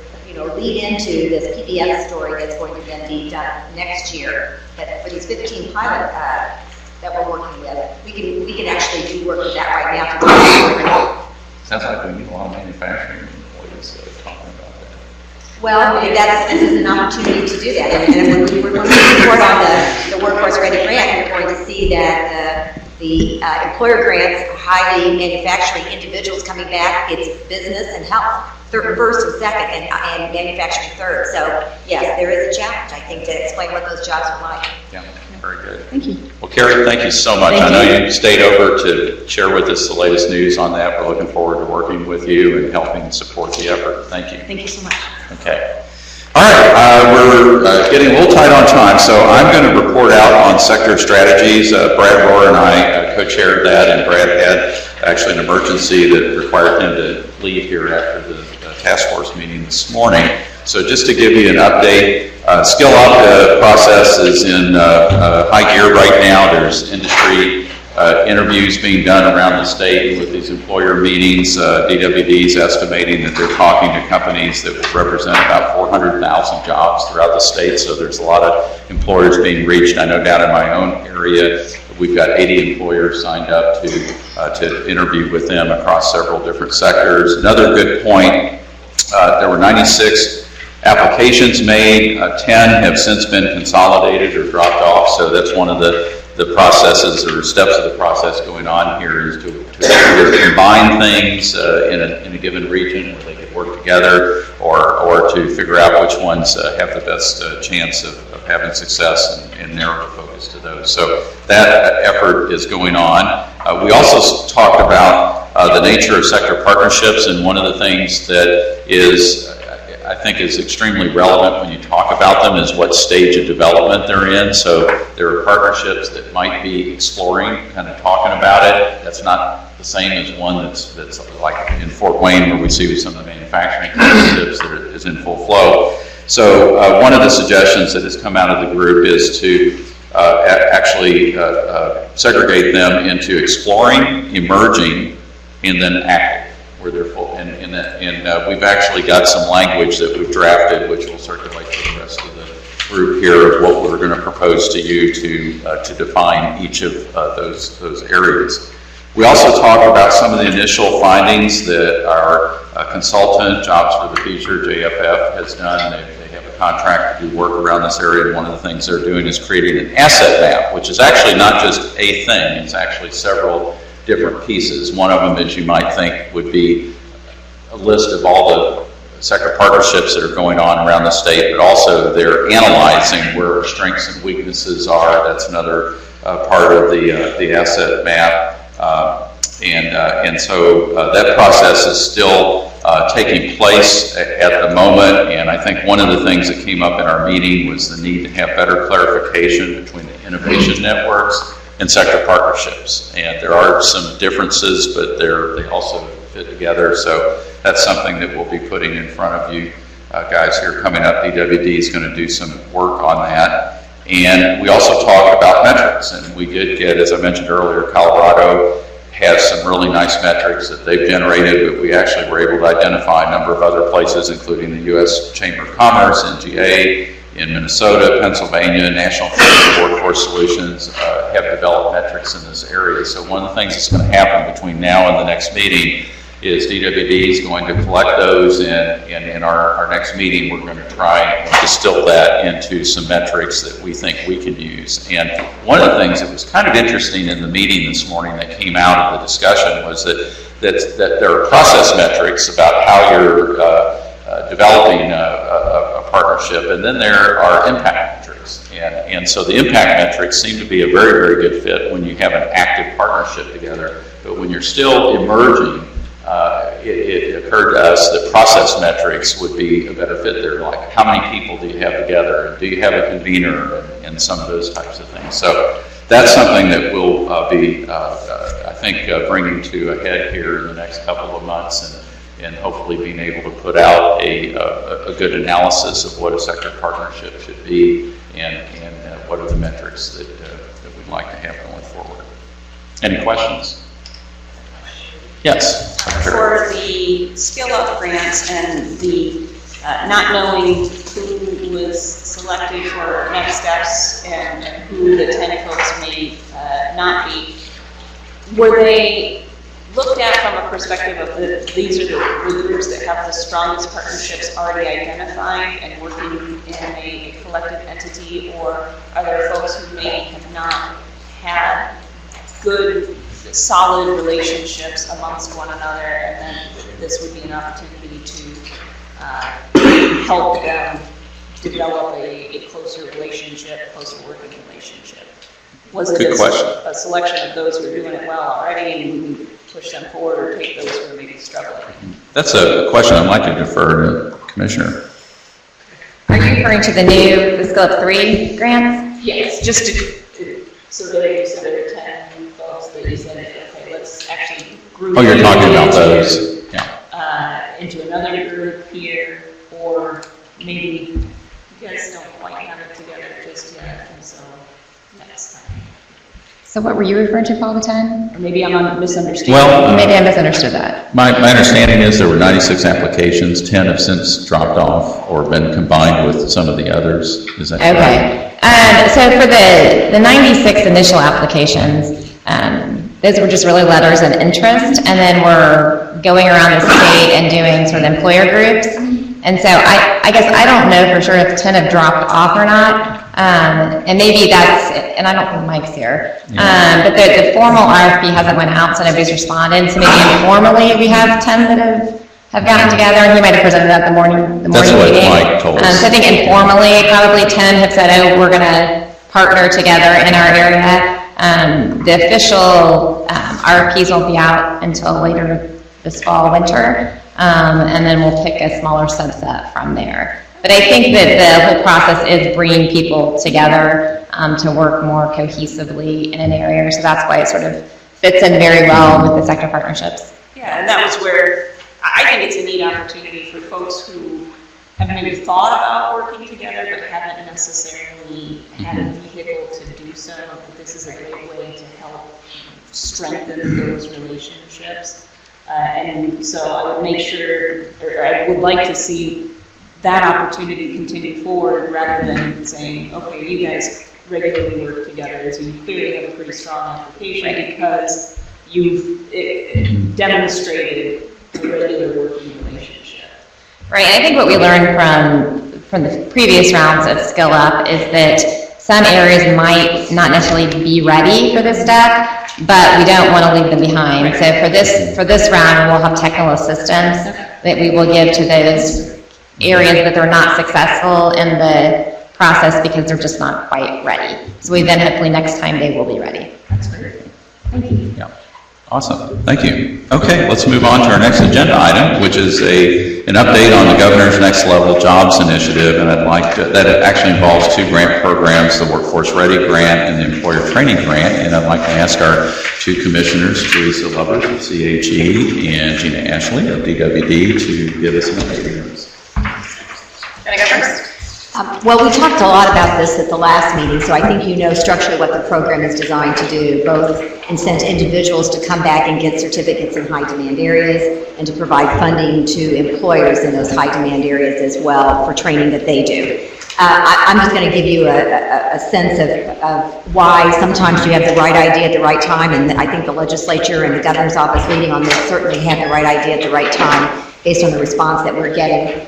lead into this PBS story that's going to then be done next year. But for these 15 pilot that we're working with, we can actually do work with that right now. Sounds like we need a lot of manufacturing employees talking about that. Well, this is an opportunity to do that. And when we report on the Workforce Ready grant, you're going to see that the employer grants are highly manufacturing individuals coming back. It's business and health first and second, and manufacturing third. So yes, there is a challenge, I think, to explain what those jobs are like. Yeah, very good. Thank you. Well, Carrie, thank you so much. I know you stayed over to share with us the latest news on that. We're looking forward to working with you and helping support the effort. Thank you. Thank you so much. Okay. All right, we're getting a little tight on time, so I'm going to report out on sector strategies. Brad Rohr and I co-chaired that, and Brad had actually an emergency that required him to leave here after the task force meeting this morning. So just to give you an update, Skill Up process is in high gear right now. There's industry interviews being done around the state with these employer meetings. DWD's estimating that they're talking to companies that would represent about 400,000 jobs throughout the state. So there's a lot of employers being reached. I know down in my own area, we've got 80 employers signed up to interview with them across several different sectors. Another good point, there were 96 applications made. 10 have since been consolidated or dropped off. So that's one of the processes or steps of the process going on here is to either combine things in a given region where they could work together, or to figure out which ones have the best chance of having success and narrow the focus to those. So that effort is going on. We also talked about the nature of sector partnerships, and one of the things that is I think is extremely relevant when you talk about them is what stage of development they're in. So there are partnerships that might be exploring, kind of talking about it. That's not the same as one that's like in Fort Wayne, where we see with some of the manufacturing partnerships that is in full flow. So one of the suggestions that has come out of the group is to actually segregate them into exploring, emerging, and then active, where they're full. And we've actually got some language that we've drafted, which will circulate to the rest of the group here, of what we're going to propose to you to define each of those areas. We also talk about some of the initial findings that our consultant, Jobs for the Future, JFF, has done. They have a contract to do work around this area, and one of the things they're doing is creating an asset map, which is actually not just a thing, it's actually several different pieces. One of them, as you might think, would be a list of all the sector partnerships that are going on around the state, but also they're analyzing where our strengths and weaknesses are. That's another part of the asset map. And so that process is still taking place at the moment, and I think one of the things that came up in our meeting was the need to have better clarification between the innovation networks and sector partnerships. And there are some differences, but they also fit together. So that's something that we'll be putting in front of you guys here coming up. DWD is going to do some work on that. And we also talked about metrics, and we did get, as I mentioned earlier, Colorado has some really nice metrics that they've generated, but we actually were able to identify a number of other places, including the U.S. Chamber of Commerce, NGA, in Minnesota, Pennsylvania, National Center for Workforce Solutions have developed metrics in this area. So one of the things that's going to happen between now and the next meeting is DWD is going to collect those, and in our next meeting we're going to try and distill that into some metrics that we think we can use. And one of the things that was kind of interesting in the meeting this morning that came out of the discussion was that there are process metrics about how you're developing a partnership, and then there are impact metrics. And so the impact metrics seem to be a very, very good fit when you have an active partnership together. But when you're still emerging, it occurred to us that process metrics would be a better fit there, like how many people do you have together, and do you have a convener, and some of those types of things. So that's something that we'll be, I think, bringing to a head here in the next couple of months, and hopefully being able to put out a good analysis of what a sector partnership should be, and what are the metrics that we'd like to have going forward. Any questions? Yes. For the Skill Up grants and the not knowing who was selected for next steps and who the 10 folks may not be, were they looked at from a perspective of these are the groups that have the strongest partnerships already identified and working in a collective entity, or are there folks who maybe have not had good, solid relationships amongst one another, and then this would be an opportunity to help them develop a closer relationship, closer working relationship? Was it Good question. a selection of those who are doing it well already, and we push them forward, or take those who are maybe struggling? That's a question I'd like to defer to Commissioner. Are you referring to the Skill Up 3 grants? Yes, just so that you said there are 10 folks that you said, okay, let's actually group. Oh, you're talking about those, yeah. Into another group here, or maybe you guys don't quite have it together just yet, and so next time. So what were you referring to, Paul, the 10? Or maybe I'm misunderstanding. Well, Maybe I misunderstood that. My understanding is there were 96 applications, 10 have since dropped off or been combined with some of the others. Is that correct? Okay. So for the 96 initial applications, those were just really letters of interest, and then we're going around the state and doing sort of employer groups. And so I guess I don't know for sure if 10 have dropped off or not. And maybe that's, and I don't think Mike's here, but the formal RFP hasn't went out, so nobody's responded. So maybe informally we have 10 that have gotten together, and he might have presented at the morning meeting. That's what Mike told us. So I think informally, probably 10 have said, oh, we're gonna partner together in our area. The official RFPs won't be out until later this fall, winter. And then we'll pick a smaller subset from there. But I think that the whole process is bringing people together to work more cohesively in an area. So that's why it sort of fits in very well with the sector partnerships. Yeah, and that was where I think it's a neat opportunity for folks who have maybe thought about working together but haven't necessarily had a vehicle to do so. But this is a great way to help strengthen those relationships. And so I would make sure, or I would like to see that opportunity continue forward rather than saying, okay, you guys regularly work together, so you clearly have a pretty strong application because you've demonstrated a regular working relationship. Right, and I think what we learned from the previous rounds of Skill Up is that some areas might not necessarily be ready for this step, but we don't want to leave them behind. So for this round, we'll have technical assistance that we will give to those areas that they're not successful in the process because they're just not quite ready. So we then hopefully next time they will be ready. That's great. Thank you. Yeah. Awesome. Thank you. Okay, let's move on to our next agenda item, which is an update on the Governor's Next Level Jobs Initiative, and I'd like to, that actually involves two grant programs, the Workforce Ready Grant and the Employer Training Grant, and I'd like to ask our two commissioners, Teresa Lovers of CHE and Gina Ashley of DWD, to give us an update on this. Can I go first? Well, we talked a lot about this at the last meeting, so I think you know structurally what the program is designed to do, both incent individuals to come back and get certificates in high-demand areas and to provide funding to employers in those high-demand areas as well for training that they do. I'm just going to give you a sense of why sometimes you have the right idea at the right time, and I think the legislature and the governor's office meeting on this certainly had the right idea at the right time based on the response that we're getting.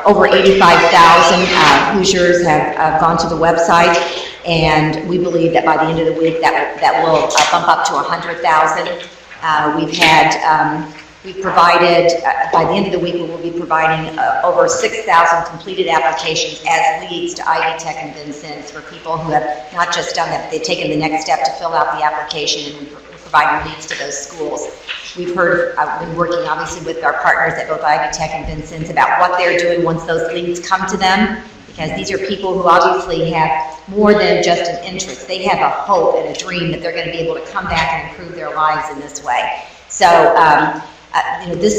Over 85,000 Hoosiers have gone to the website, and we believe that by the end of the week that will bump up to 100,000. We've provided, by the end of the week, we will be providing over 6,000 completed applications as leads to Ivy Tech and Vincennes for people who have not just done that, they've taken the next step to fill out the application, and we're providing leads to those schools. We've been working obviously with our partners at both Ivy Tech and Vincennes about what they're doing once those leads come to them, because these are people who obviously have more than just an interest. They have a hope and a dream that they're going to be able to come back and improve their lives in this way. So, this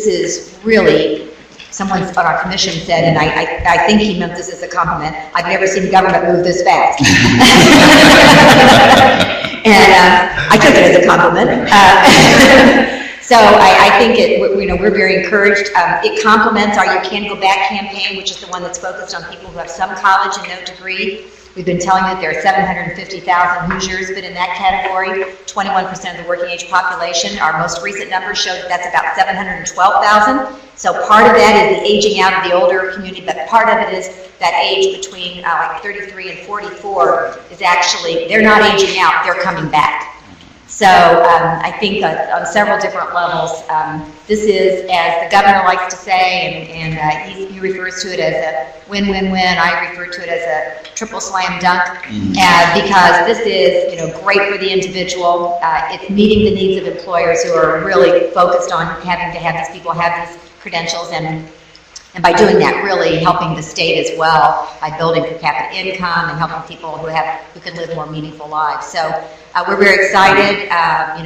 is really, someone on our commission said, and I think he meant this as a compliment, I've never seen government move this fast. And I took it as a compliment. So I think we're very encouraged. It complements our You Can Go Back campaign, which is the one that's focused on people who have some college and no degree. We've been telling you that there are 750,000 Hoosiers fit in that category, 21% of the working age population. Our most recent numbers show that that's about 712,000. So part of that is the aging out of the older community, but part of it is that age between like 33 and 44 is actually, they're not aging out, they're coming back. So I think on several different levels, this is, as the governor likes to say, and he refers to it as a win-win-win. I refer to it as a triple slam dunk, because this is great for the individual. It's meeting the needs of employers who are really focused on having to have these people have these credentials, and by doing that, really helping the state as well by building per capita income and helping people who can live more meaningful lives. So we're very excited,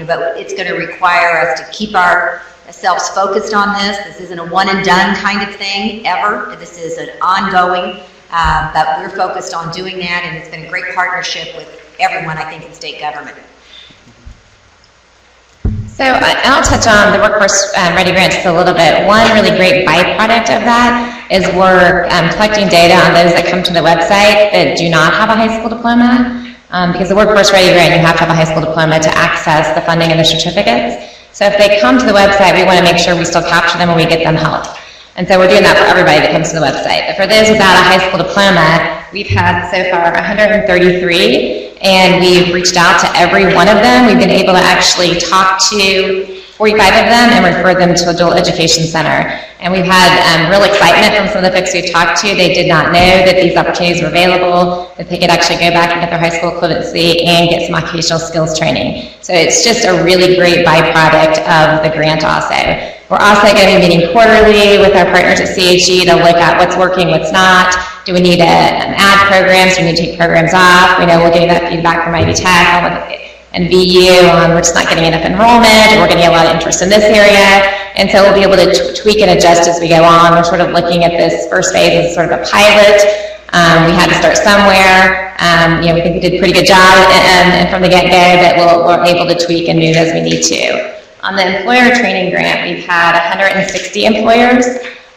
but it's going to require us to keep ourselves focused on this. This isn't a one and done kind of thing ever. This is an ongoing, but we're focused on doing that, and it's been a great partnership with everyone, I think, in state government. So I'll touch on the Workforce Ready Grant just a little bit. One really great byproduct of that is we're collecting data on those that come to the website that do not have a high school diploma. Because the Workforce Ready Grant, you have to have a high school diploma to access the funding of the certificates. So if they come to the website, we want to make sure we still capture them and we get them help. And so we're doing that for everybody that comes to the website. But for those without a high school diploma, we've had so far 133, and we've reached out to every one of them. We've been able to actually talk to 45 of them and refer them to Adult Education Center. And we've had real excitement from some of the folks we've talked to. They did not know that these opportunities were available, that they could actually go back and get their high school equivalency and get some occupational skills training. So it's just a really great byproduct of the grant also. We're also going to be meeting quarterly with our partners at CHE to look at what's working, what's not. Do we need to add programs? Do we need to take programs off? We know we're getting that feedback from Ivy Tech and VU on we're just not getting enough enrollment, or we're getting a lot of interest in this area. And so we'll be able to tweak and adjust as we go on. We're sort of looking at this first phase as sort of a pilot. We had to start somewhere. We think we did a pretty good job and from the get-go, but we're able to tweak and move as we need to. On the employer training grant, we've had 160 employers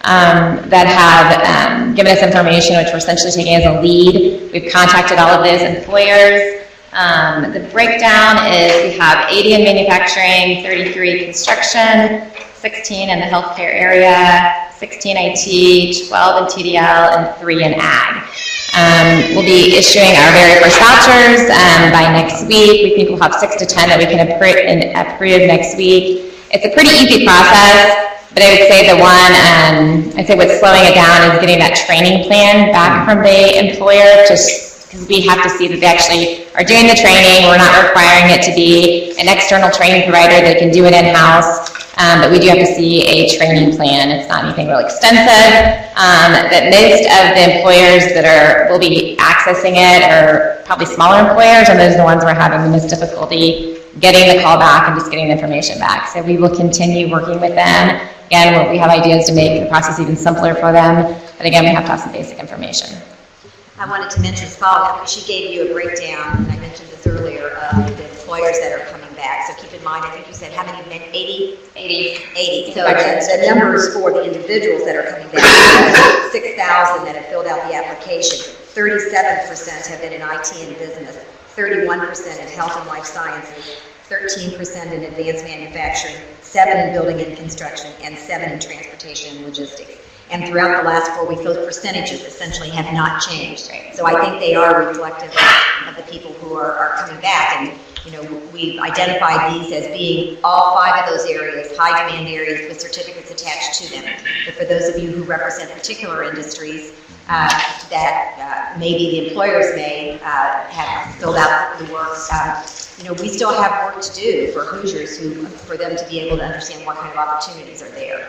that have given us information, which we're essentially taking as a lead. We've contacted all of those employers. The breakdown is we have 80 in manufacturing, 33 construction, 16 in the healthcare area, 16 IT, 12 in TDL, and 3 in ag. We'll be issuing our very first vouchers by next week. We think we'll have 6 to 10 that we can approve next week. It's a pretty easy process, but I would say I'd say what's slowing it down is getting that training plan back from the employer, just because we have to see that they actually are doing the training. We're not requiring it to be an external training provider. They can do it in-house. But we do have to see a training plan. It's not anything real extensive. That most of the employers that will be accessing it are probably smaller employers, and those are the ones who are having the most difficulty getting the call back and just getting the information back. So we will continue working with them. Again, we have ideas to make the process even simpler for them. But again, we have to have some basic information. I wanted to mention as follows. She gave you a breakdown, and I mentioned this earlier, of the employers that are coming back. So keep in mind, I think you said how many? 80? 80. So the numbers for the individuals that are coming back, 6,000 that have filled out the application. 37% have been in IT and business, 31% in health and life sciences, 13% in advanced manufacturing, 7% in building and construction, and 7% in transportation and logistics. And throughout the last 4 weeks, those percentages essentially have not changed. So I think they are reflective of the people who are coming back. And we've identified these as being all 5 of those areas, high demand areas with certificates attached to them. But for those of you who represent particular industries that maybe the employers may have filled out the work, we still have work to do for Hoosiers for them to be able to understand what kind of opportunities are there.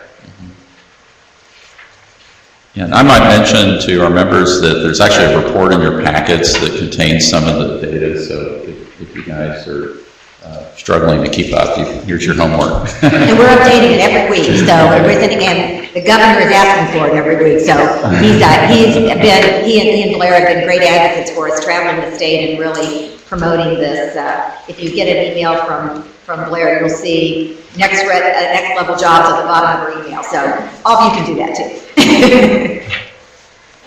Yeah, and I might mention to our members that there's actually a report in your packets that contains some of the data, so if you guys are struggling to keep up. Here's your homework. And we're updating it every week, so and the governor is asking for it every week, so he and Blair have been great advocates for us, traveling the state and really promoting this. If you get an email from Blair, you'll see next level jobs at the bottom of her email, so all of you can do that too.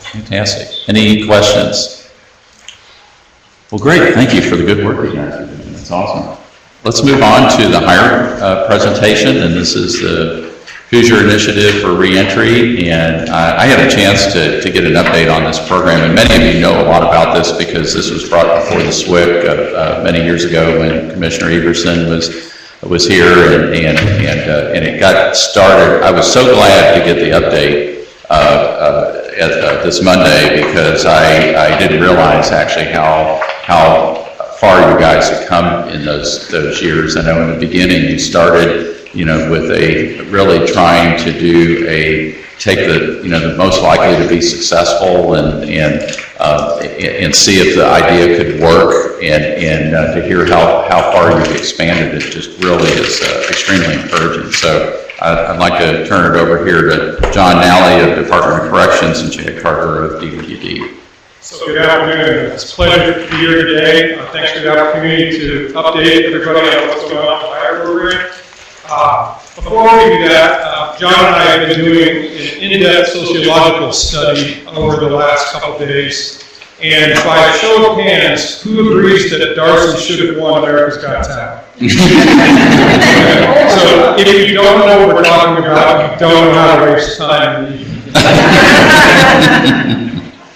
Fantastic. Any questions? Well, great. Thank you for the good work you guys are doing. That's awesome. Let's move on to the hire presentation, and this is the Hoosier Initiative for Reentry, and I had a chance to get an update on this program, and many of you know a lot about this because this was brought before the Swic many years ago when Commissioner Everson was here, and it got started. I was so glad to get the update this Monday because I didn't realize actually how far you guys have come in those years. I know in the beginning you started, with really trying to take the most likely to be successful and see if the idea could work, and to hear how far you've expanded it just really is extremely encouraging. So I'd like to turn it over here to John Nally of Department of Corrections and Chad Carter of DWD. So good afternoon. It's a pleasure to be here today. Thanks for the opportunity to update everybody on what's going on with the hire program. Before we do that, John and I have been doing an in-depth sociological study over the last couple of days. And by show of hands, who agrees that Darcy should have won America's Got Talent? So if you don't know what we're talking about, you don't know how to waste time.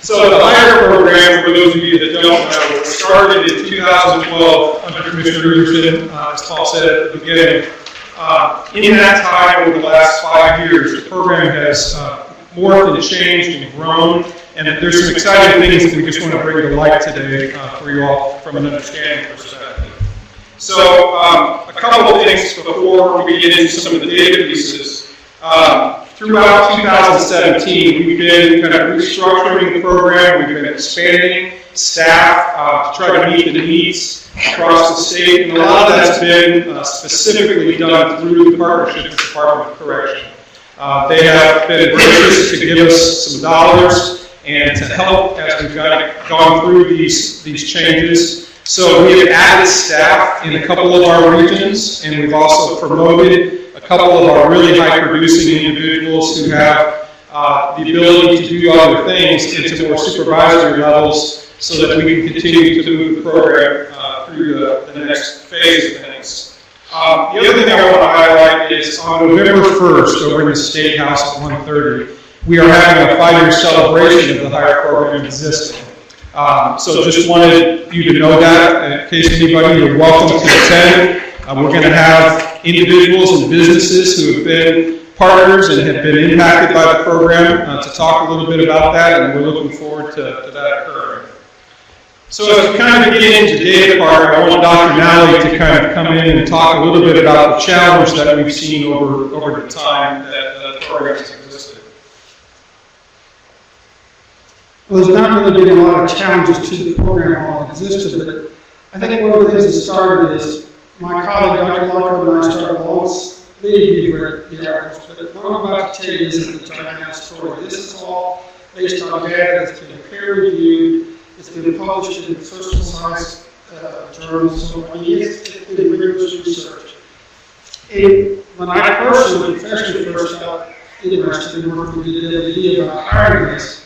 So the hire program, for those of you that don't know, started in 2012 under Commissioner Everson, as Paul said at the beginning. In that time, over the last 5 years, the program has morphed and changed and grown, and there's some exciting things that we just want to bring to light today for you all from an understanding perspective. So a couple of things before we get into some of the data pieces. Throughout 2017, we've been kind of restructuring the program. We've been expanding staff to try to meet the needs across the state, and a lot of that's been specifically done through the partnership with the Department of Correction. They have been gracious to give us some dollars and to help as we've gone through these changes. So we have added staff in a couple of our regions, and we've also promoted a couple of our really high-producing individuals who have the ability to do other things into more supervisory levels so that we can continue to move the program through the next phase of things. The other thing I want to highlight is on November 1st over in the State House at 1:30, we are having a 5-year celebration of the hire program existing. So just wanted you to know that in case anybody, you're welcome to attend. We're going to have individuals and businesses who have been partners and have been impacted by the program to talk a little bit about that, and we're looking forward to that occurring. So as we kind of get into the data part, I want Dr. Nally to kind of come in and talk a little bit about the challenge that we've seen over the time that the program has existed. Well, there's not really been a lot of challenges to the program while it existed, but I think one of the things that started is my colleague, Dr. Lockwood, and I started a long leading you at the articles, but what I'm about to tell you isn't the giant story. This is all based on data that's been peer-reviewed. It's been published in social science journals, so I mean, it's been rigorous research. And when I personally, professionally first got interested in working with the DWD about hiring this,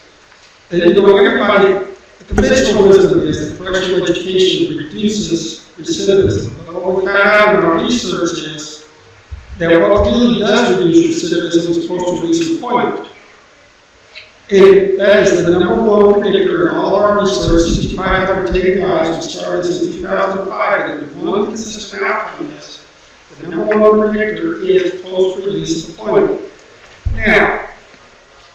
and everybody, the conventional wisdom is that correctional education reduces recidivism. But what we found out in our research is that what really does reduce recidivism is post-release employment. And that is the number one predictor in all our research. 6,500 data guys, we started this in 2005, and the one consistent outcome is the number one predictor is post-release employment. Now,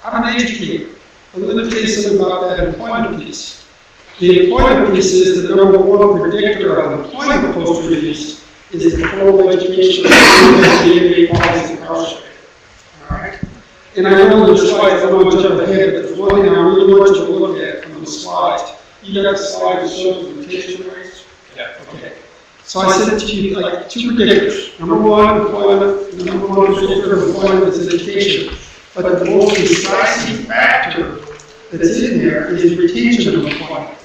I'm an educator. Let me tell you something about that employment piece. The employment piece is the number one predictor of employment post-release is the formal education of the qualities and scholarship. All right? And I know there's slides, I don't want to jump ahead, but there's one thing I really want you to look at from the slides. You got the slide that shows the retention rates? Yeah. Okay. So I said to you, like, two predictors. Number one, employment. Number one predictor of employment is education. But the most decisive factor that's in there is retention of employment.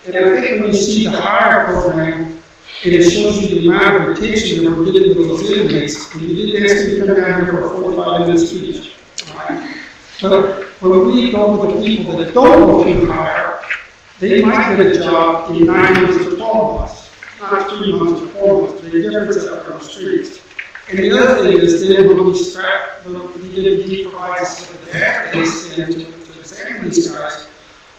And I think when you see the hire program, and it shows you the amount of retention that we're getting with those inmates, and you didn't ask me to come down here for a 45-minute speech. Right? But when we go with the people that don't go through hire, they might get a job in 9 months or 12 months, not 3 months or 4 months. The difference is up on the streets. And the other thing is then when we start, when the DWD provides us with the database and to examine these guys,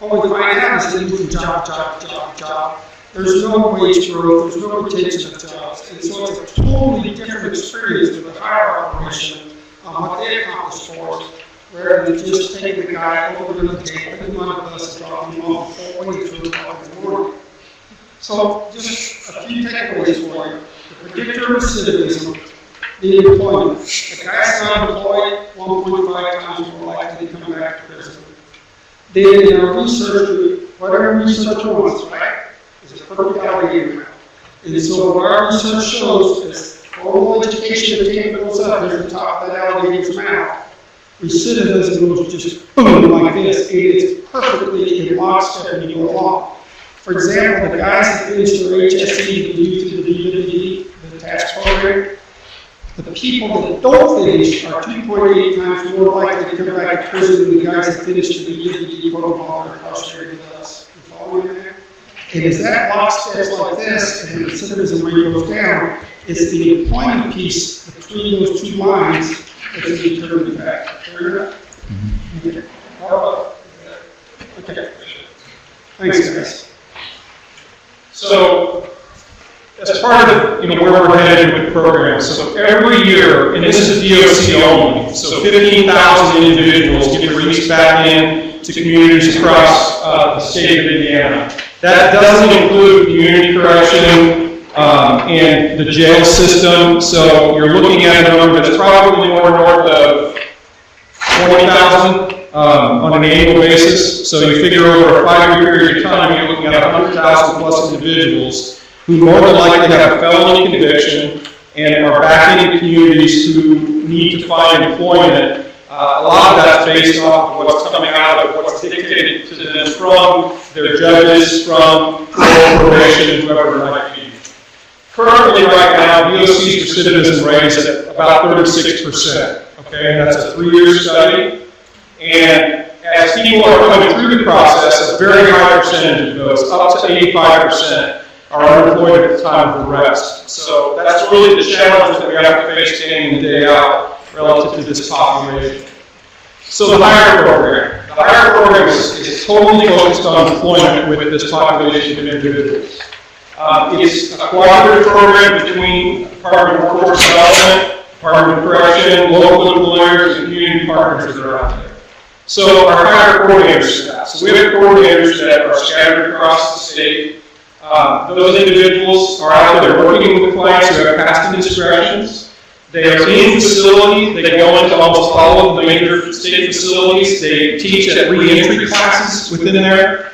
what we find out is they do job. There's no wage growth, there's no retention of jobs. And so it's a totally different experience with the hire operation on what they accomplish for us, rather than just taking the guy over to the table, putting him on the bus and dropping him off before waiting for 2 o'clock in the morning. So just a few takeaways for you. The predictor of recidivism, the employment. The guy's not employed 1.5 times more likely to come back to prison. Then in our research, whatever research wants, right, is a perfect alligator. And so what our research shows is formal education attainment goes up near the top of that alligator's mouth. Recidivism goes just boom like this, and it's perfectly in lockstep when you go along. For example, the guys that finished their HSE due to the DWD, the tax program, the people that don't finish are 2.8 times more likely to come back to prison than the guys that finished the DWD protocol are incarcerated with us. You following me there? And as that lockstep like this, and the recidivism rate goes down, it's the employment piece between those two lines that's a determining factor. Fair enough? Okay. Okay. Thanks, guys. So, as part of where we're headed with the program, so every year, and this is DOC only, so 15,000 individuals get released back in to communities across the state of Indiana. That doesn't include community correction and the jail system, so you're looking at a number that's probably more north of 20,000 on an annual basis. So you figure over a 5-year period of time, you're looking at 100,000 plus individuals who more than likely have a felony conviction and are back in communities who need to find employment. A lot of that's based off of what's coming out of what's dictated to them from their judges, from probation, whoever it might be. Currently, right now, DOC's recidivism rate is at about 36%. Okay, that's a 3-year study. And as people are coming through the process, a very high percentage of those, up to 85%, are unemployed at the time of arrest. So that's really the challenge that we have to face day in and day out relative to this population. So the HIRE program. The HIRE program is totally focused on employment with this population of individuals. It's a cooperative program between Department of Workforce Development, Department of Correction, local employers, and community partners that are out there. So our HIRE coordinator staff. So we have coordinators that are scattered across the state. Those individuals are out there working with clients who have past indiscretions. They are in facility. They go into almost all of the major state facilities. They teach at re-entry classes within there.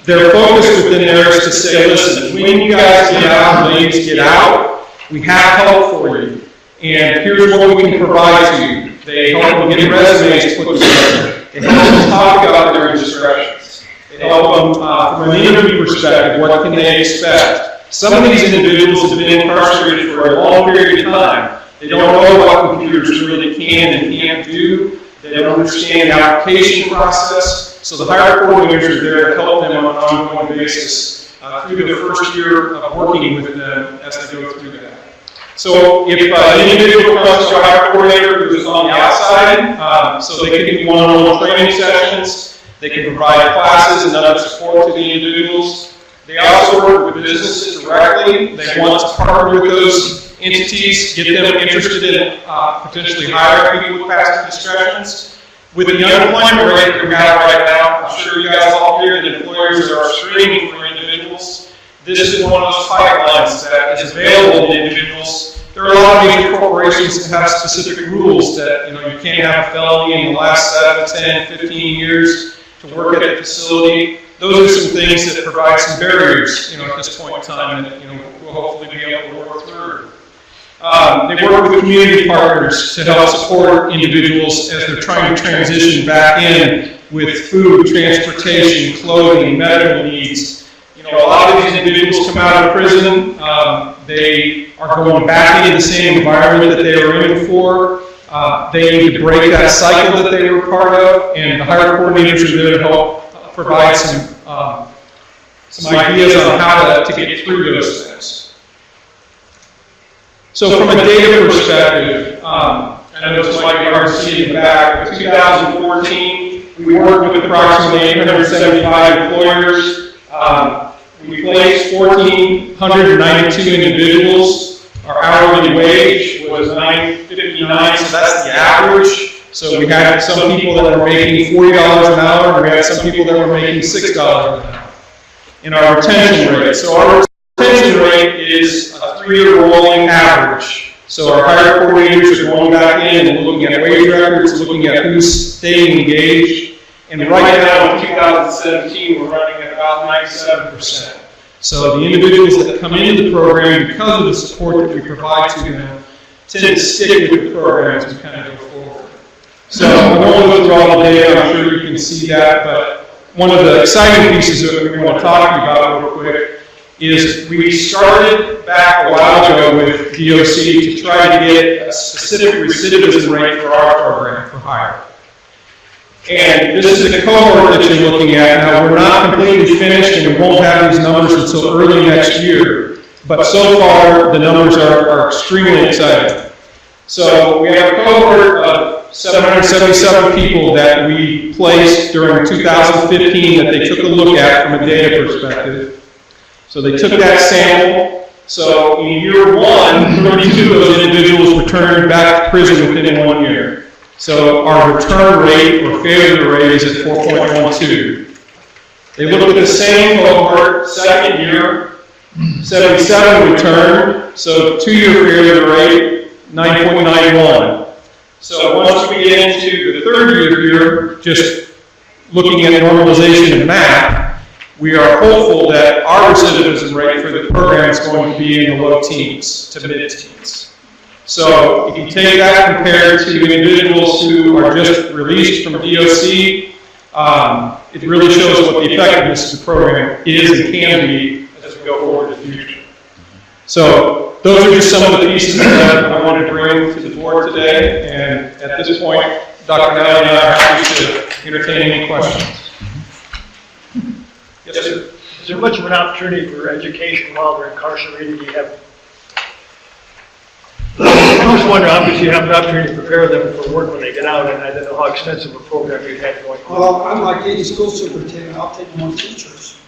Their focus within there is to say, listen, when you guys get out, ladies get out, we have help for you. And here's what we can provide to you. They help them get resumes put together. They help them talk about their indiscretions. They help them from an interview perspective, what can they expect? Some of these individuals have been incarcerated for a long period of time. They don't know what computers really can and can't do. They don't understand the application process. So the HIRE coordinators are there to help them on an ongoing basis through their first year of working with them as they go through that. So if an individual comes to a HIRE coordinator who is on the outside, so they can do one-on-one training sessions, they can provide classes and other support to the individuals. They also work with businesses directly. They want to partner with those entities, get them interested in potentially hiring people with past indiscretions. With the unemployment rate that we have right now, I'm sure you guys all hear that employers are screaming for individuals. This is one of those pipelines that is available to individuals. There are a lot of major corporations that have specific rules that you can't have a felony in the last 7, 10, 15 years to work at the facility. Those are some things that provide some barriers, at this point in time, that we'll hopefully be able to work through. They work with community partners to help support individuals as they're trying to transition back in with food, transportation, clothing, medical needs. You know, a lot of these individuals come out of prison, they are going back into the same environment that they were in before. They need to break that cycle that they were part of, and the hire coordinators are there to help provide some ideas on how to get through those things. So from a data perspective, I know this might be hard to see in the back, but 2014, we worked with approximately 875 employers. We placed 1,492 individuals. Our hourly wage was $9.59, so that's the average. So we had some people that were making $40 an hour, and we had some people that were making $6 an hour. In our retention rate, so our retention rate is a 3-year rolling average. So our hire coordinators are going back in and looking at wage records, looking at who's staying engaged. And right now in 2017, we're running at about 97%. So the individuals that come into the program, because of the support that we provide to them, tend to stick with the program as we kind of go forward. So I won't go through all the data, I'm sure you can see that, but one of the exciting pieces that we want to talk about real quick is we started back a while ago with DOC to try to get a specific recidivism rate for our program for hire. And this is the cohort that you're looking at. Now, we're not completely finished, and we won't have these numbers until early next year. But so far, the numbers are extremely exciting. So we have a cohort of 777 people that we placed during 2015 that they took a look at from a data perspective. So they took that sample. So in year one, 32 of those individuals returned back to prison within 1 year. So our return rate or failure rate is at 4.12. They looked at the same cohort, second year, 77 returned, so 2-year failure rate, 9.91. So once we get into the third year here, just looking at normalization and math, we are hopeful that our recidivism rate for the program is going to be in the low teens to mid-teens. So if you take that compared to individuals who are just released from DOC, it really shows what the effectiveness of the program is and can be as we go forward in the future. So those are just some of the pieces that I wanted to bring to the board today. And at this point, Dr. Nally and I are happy to entertain any questions. Yes, sir. Is there much of an opportunity for education while they're incarcerated? Do you have? I was wondering, obviously you have an opportunity to prepare them for work when they get out, and I don't know how extensive a program you had going on. Well, I'm like any school superintendent, I'll take more teachers.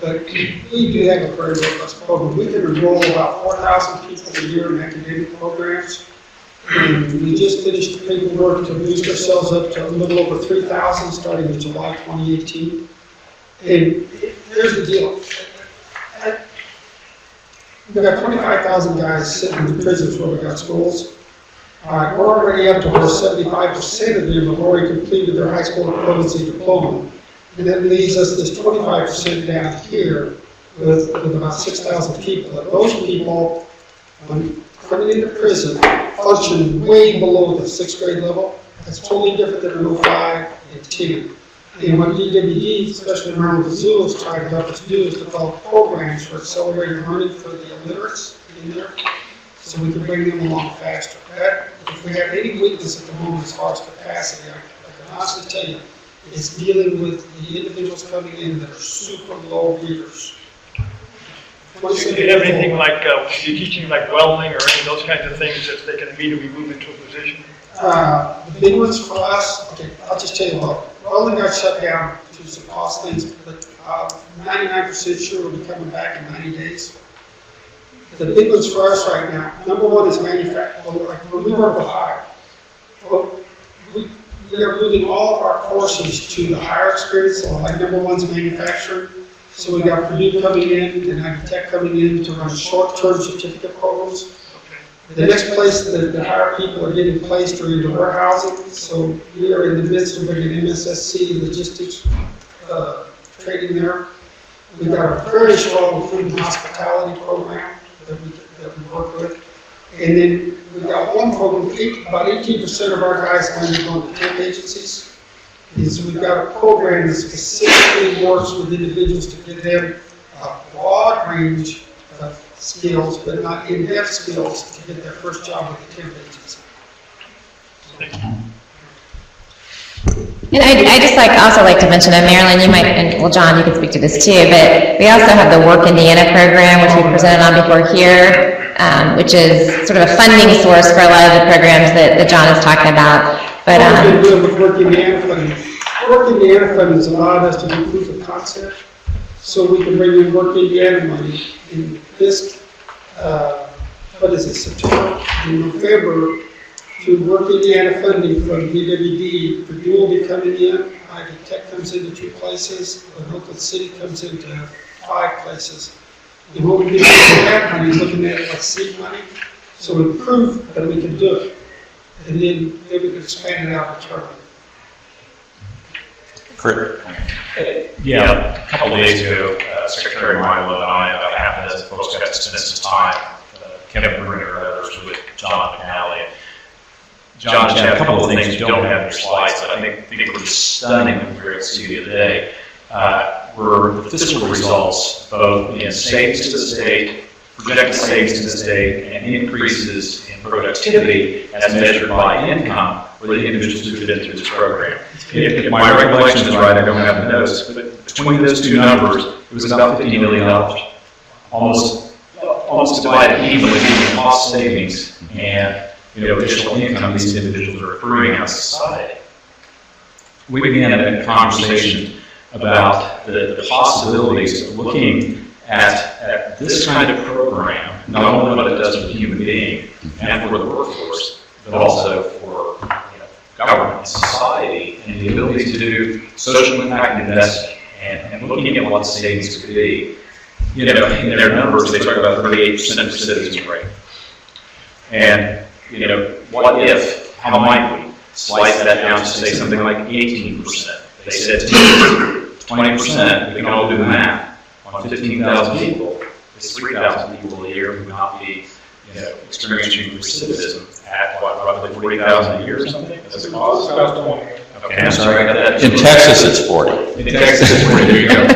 But we do have a very robust program. We can enroll about 4,000 people a year in academic programs. And we just finished the paperwork to boost ourselves up to a little over 3,000 starting in July 2018. And here's the deal. We've got 25,000 guys sitting in the prisons where we got schools. We're already up to where 75% of them have already completed their high school equivalency diploma. And that leaves us this 25% down here with about 6,000 people. And those people, when coming into prison, function way below the 6th grade level. That's totally different than an 05 and 10. And what DWD, especially around the zoo, is trying to help us do is develop programs for accelerated learning for the illiterates in there, so we can bring them along faster. If we have any weakness at the moment as far as capacity, I can honestly tell you, it's dealing with the individuals coming in that are super low readers. Do you have anything like, you're teaching like welding or any of those kinds of things that they can immediately move into a position? The big ones for us, okay, I'll just tell you what, welding got shut down due to some cost things, but 99% sure we'll be coming back in 90 days. The big ones for us right now, number one is manufacturing. Like when we work with hire, we are moving all of our courses to the higher experience, so like number one's manufacturing. So we got Purdue coming in and Ivy Tech coming in to run short-term certificate programs. The next place that the higher people are getting placed are into warehousing. So we are in the midst of bringing MSSC logistics training there. We've got a very strong food and hospitality program. that we work with. And then we've got one program, about 18% of our guys are going to temp agencies. And so we've got a program that specifically works with individuals to give them a broad range of skills, but not in-depth skills to get their first job with a temp agency. And I just also like to mention, and Marilyn, you might, and well, John, you can speak to this too, but we also have the Work Indiana program, which we presented on before here, which is sort of a funding source for a lot of the programs that John is talking about. But Work Indiana funding. Work Indiana funding has allowed us to do proof of concept, so we can bring in Work Indiana money in this, September and November, through Work Indiana funding from DWD. Purdue will be coming in, Ivy Tech comes into 2 places, Oklahoma City comes into 5 places. And what we do with that money is looking at it like seed money, so we prove that we can do it. And then we can expand it out internally. Kurt? Yeah, a couple of days ago, Secretary Milo and I, about half a dozen folks got to spend some time, Kevin Bruner and others, with John McNally. John had a couple of things you don't have in your slides that I think were stunning when we were at see the other day, were the fiscal results, both in savings to the state, projected savings to the state, and increases in productivity as measured by income for the individuals who fit into this program. If my recollection is right, I don't have the notes, but between those 2 numbers, it was about $50 million, almost divided evenly between cost savings and additional income these individuals are accruing out of society. We began a conversation about the possibilities of looking at this kind of program, not only what it does for the human being and for the workforce, but also for government, society, and the ability to do social impact investing and looking at what the savings could be. In their numbers, they talk about 38% recidivism rate. And what if, how might we slice that down to say something like 18%? They said 20%, we can all do the math. On 15,000 people, it's 3,000 people a year who would not be experiencing recidivism at what, roughly 40,000 a year or something? That's the cost? Okay, I'm sorry, I got that. In Texas, it's 40. In Texas, it's 40, there you go.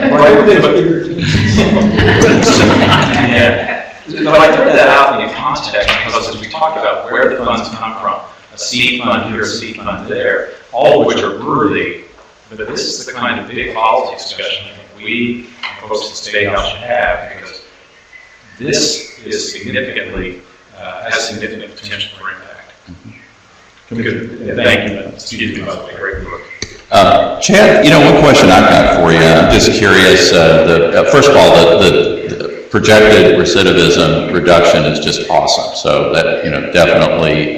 But I threw that out in the context because as we talk about where the funds come from, a seed fund here, a seed fund there, all of which are worthy, but this is the kind of big policy discussion I think we and folks at the State House should have, because this is significantly, has significant potential for impact. Good. Thank you. Excuse me, by the way, great work. Chad, one question I've got for you. I'm just curious. First of all, the projected recidivism reduction is just awesome. So that definitely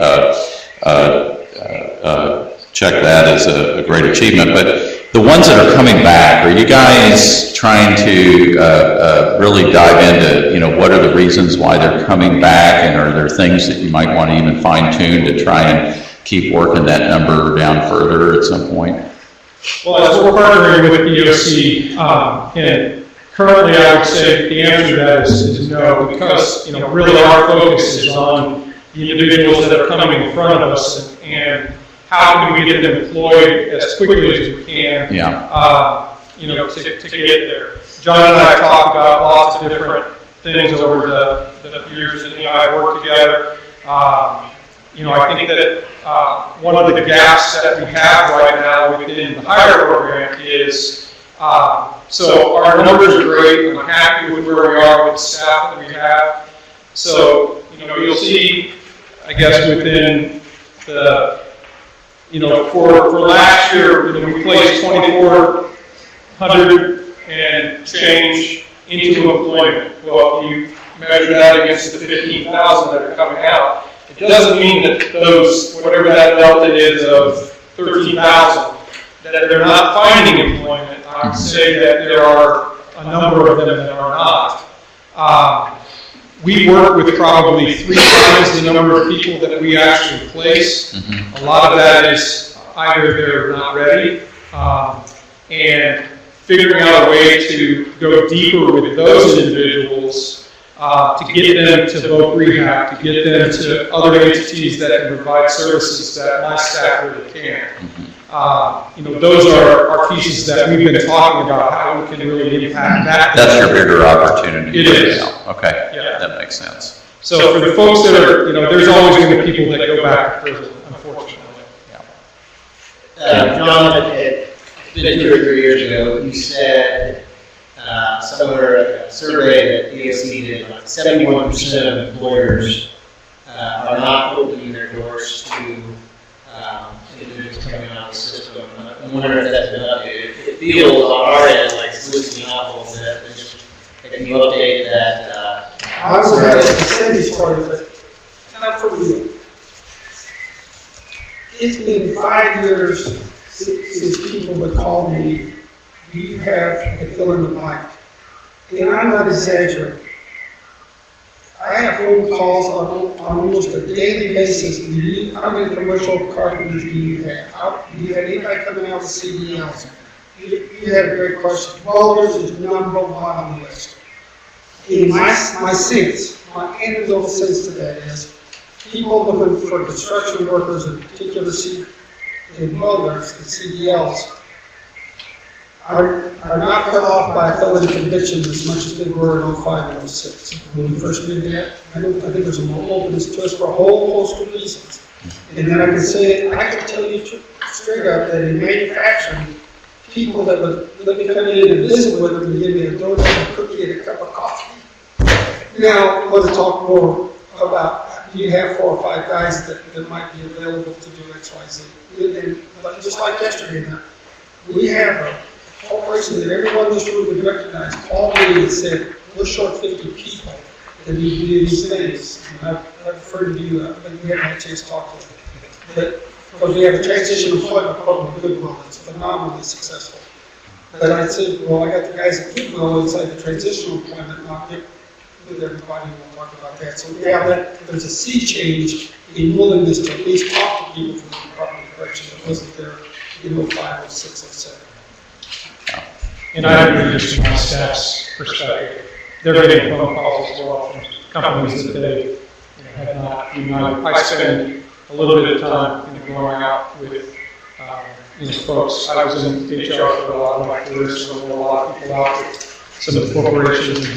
check that as a great achievement. But the ones that are coming back, are you guys trying to really dive into what are the reasons why they're coming back, and are there things that you might want to even fine tune to try and keep working that number down further at some point? Well, as we're partnering with EOC, and currently I would say the answer to that is no, because really our focus is on the individuals that are coming in front of us, and how can we get them employed as quickly as we can, to get there. John and I have talked about lots of different things over the years that he and I have worked together. I think that one of the gaps that we have right now within the hire program is, so our numbers are great, and I'm happy with where we are with the staff that we have. So, you'll see, I guess, within the, for last year, we placed 2,400 and change into employment. Well, if you measure that against the 15,000 that are coming out, it doesn't mean that those, whatever that delta is of 13,000, that they're not finding employment. I would say that there are a number of them that are not. We work with probably 3 times the number of people that we actually place. A lot of that is either they're not ready, and figuring out a way to go deeper with those individuals to get them to voc rehab, to get them to other entities that can provide services that my staff really can't. Those are pieces that we've been talking about, how we can really impact that. That's your bigger opportunity. It is. Now. Okay, Yeah. that makes sense. So for the folks that are, there's always going to be people that go back to prison, unfortunately. John, it's been 2 or 3 years ago, you said somewhere a survey that DOC did, like 71% of employers are not opening their doors to individuals coming out of the system. I'm wondering if that's been updated. It feels on our end like it's listening awful that can you update that? I was going to say this part of it, not for you. It's been 5 years since people would call me, do you have a fill in the blank? And I'm not exaggerating. I have phone calls on almost a daily basis. How many commercial carpenters do you have? Do you have anybody coming out with CDLs? You had a great question. Welders is number 1 on the list. In my sense, my anecdotal sense to that is, people looking for construction workers, in particular in welders and CDLs, are not put off by felony convictions as much as they were in 05 and 06. When we first did that, I think there's a more openness to us for a whole host of reasons. And then I can tell you straight up that in manufacturing, people that would let me come in and visit with them and give me a donut, a cookie, and a cup of coffee. Now, I want to talk more about, do you have 4 or 5 guys that might be available to do X, Y, Z? But just like yesterday, we have a corporation that everyone in this room would recognize called me and said, we're short 50 people that need to do these things. And I've referred to you, but we haven't had a chance to talk to them. But because we have a transition employment program with Goodwill, it's phenomenally successful. But I said, well, I got the guys at Goodwill inside the transitional employment, and I'll get with everybody and we'll talk about that. So there's a sea change in willingness to at least talk to people from the Department of Corrections that wasn't there in 05, 06, 07. And I agree just from my staff's perspective. They're getting phone calls as well from companies that they have not united. I spend a little bit of time going out with folks. I was in HR for a lot of my career, so I know a lot of people out with some of the corporations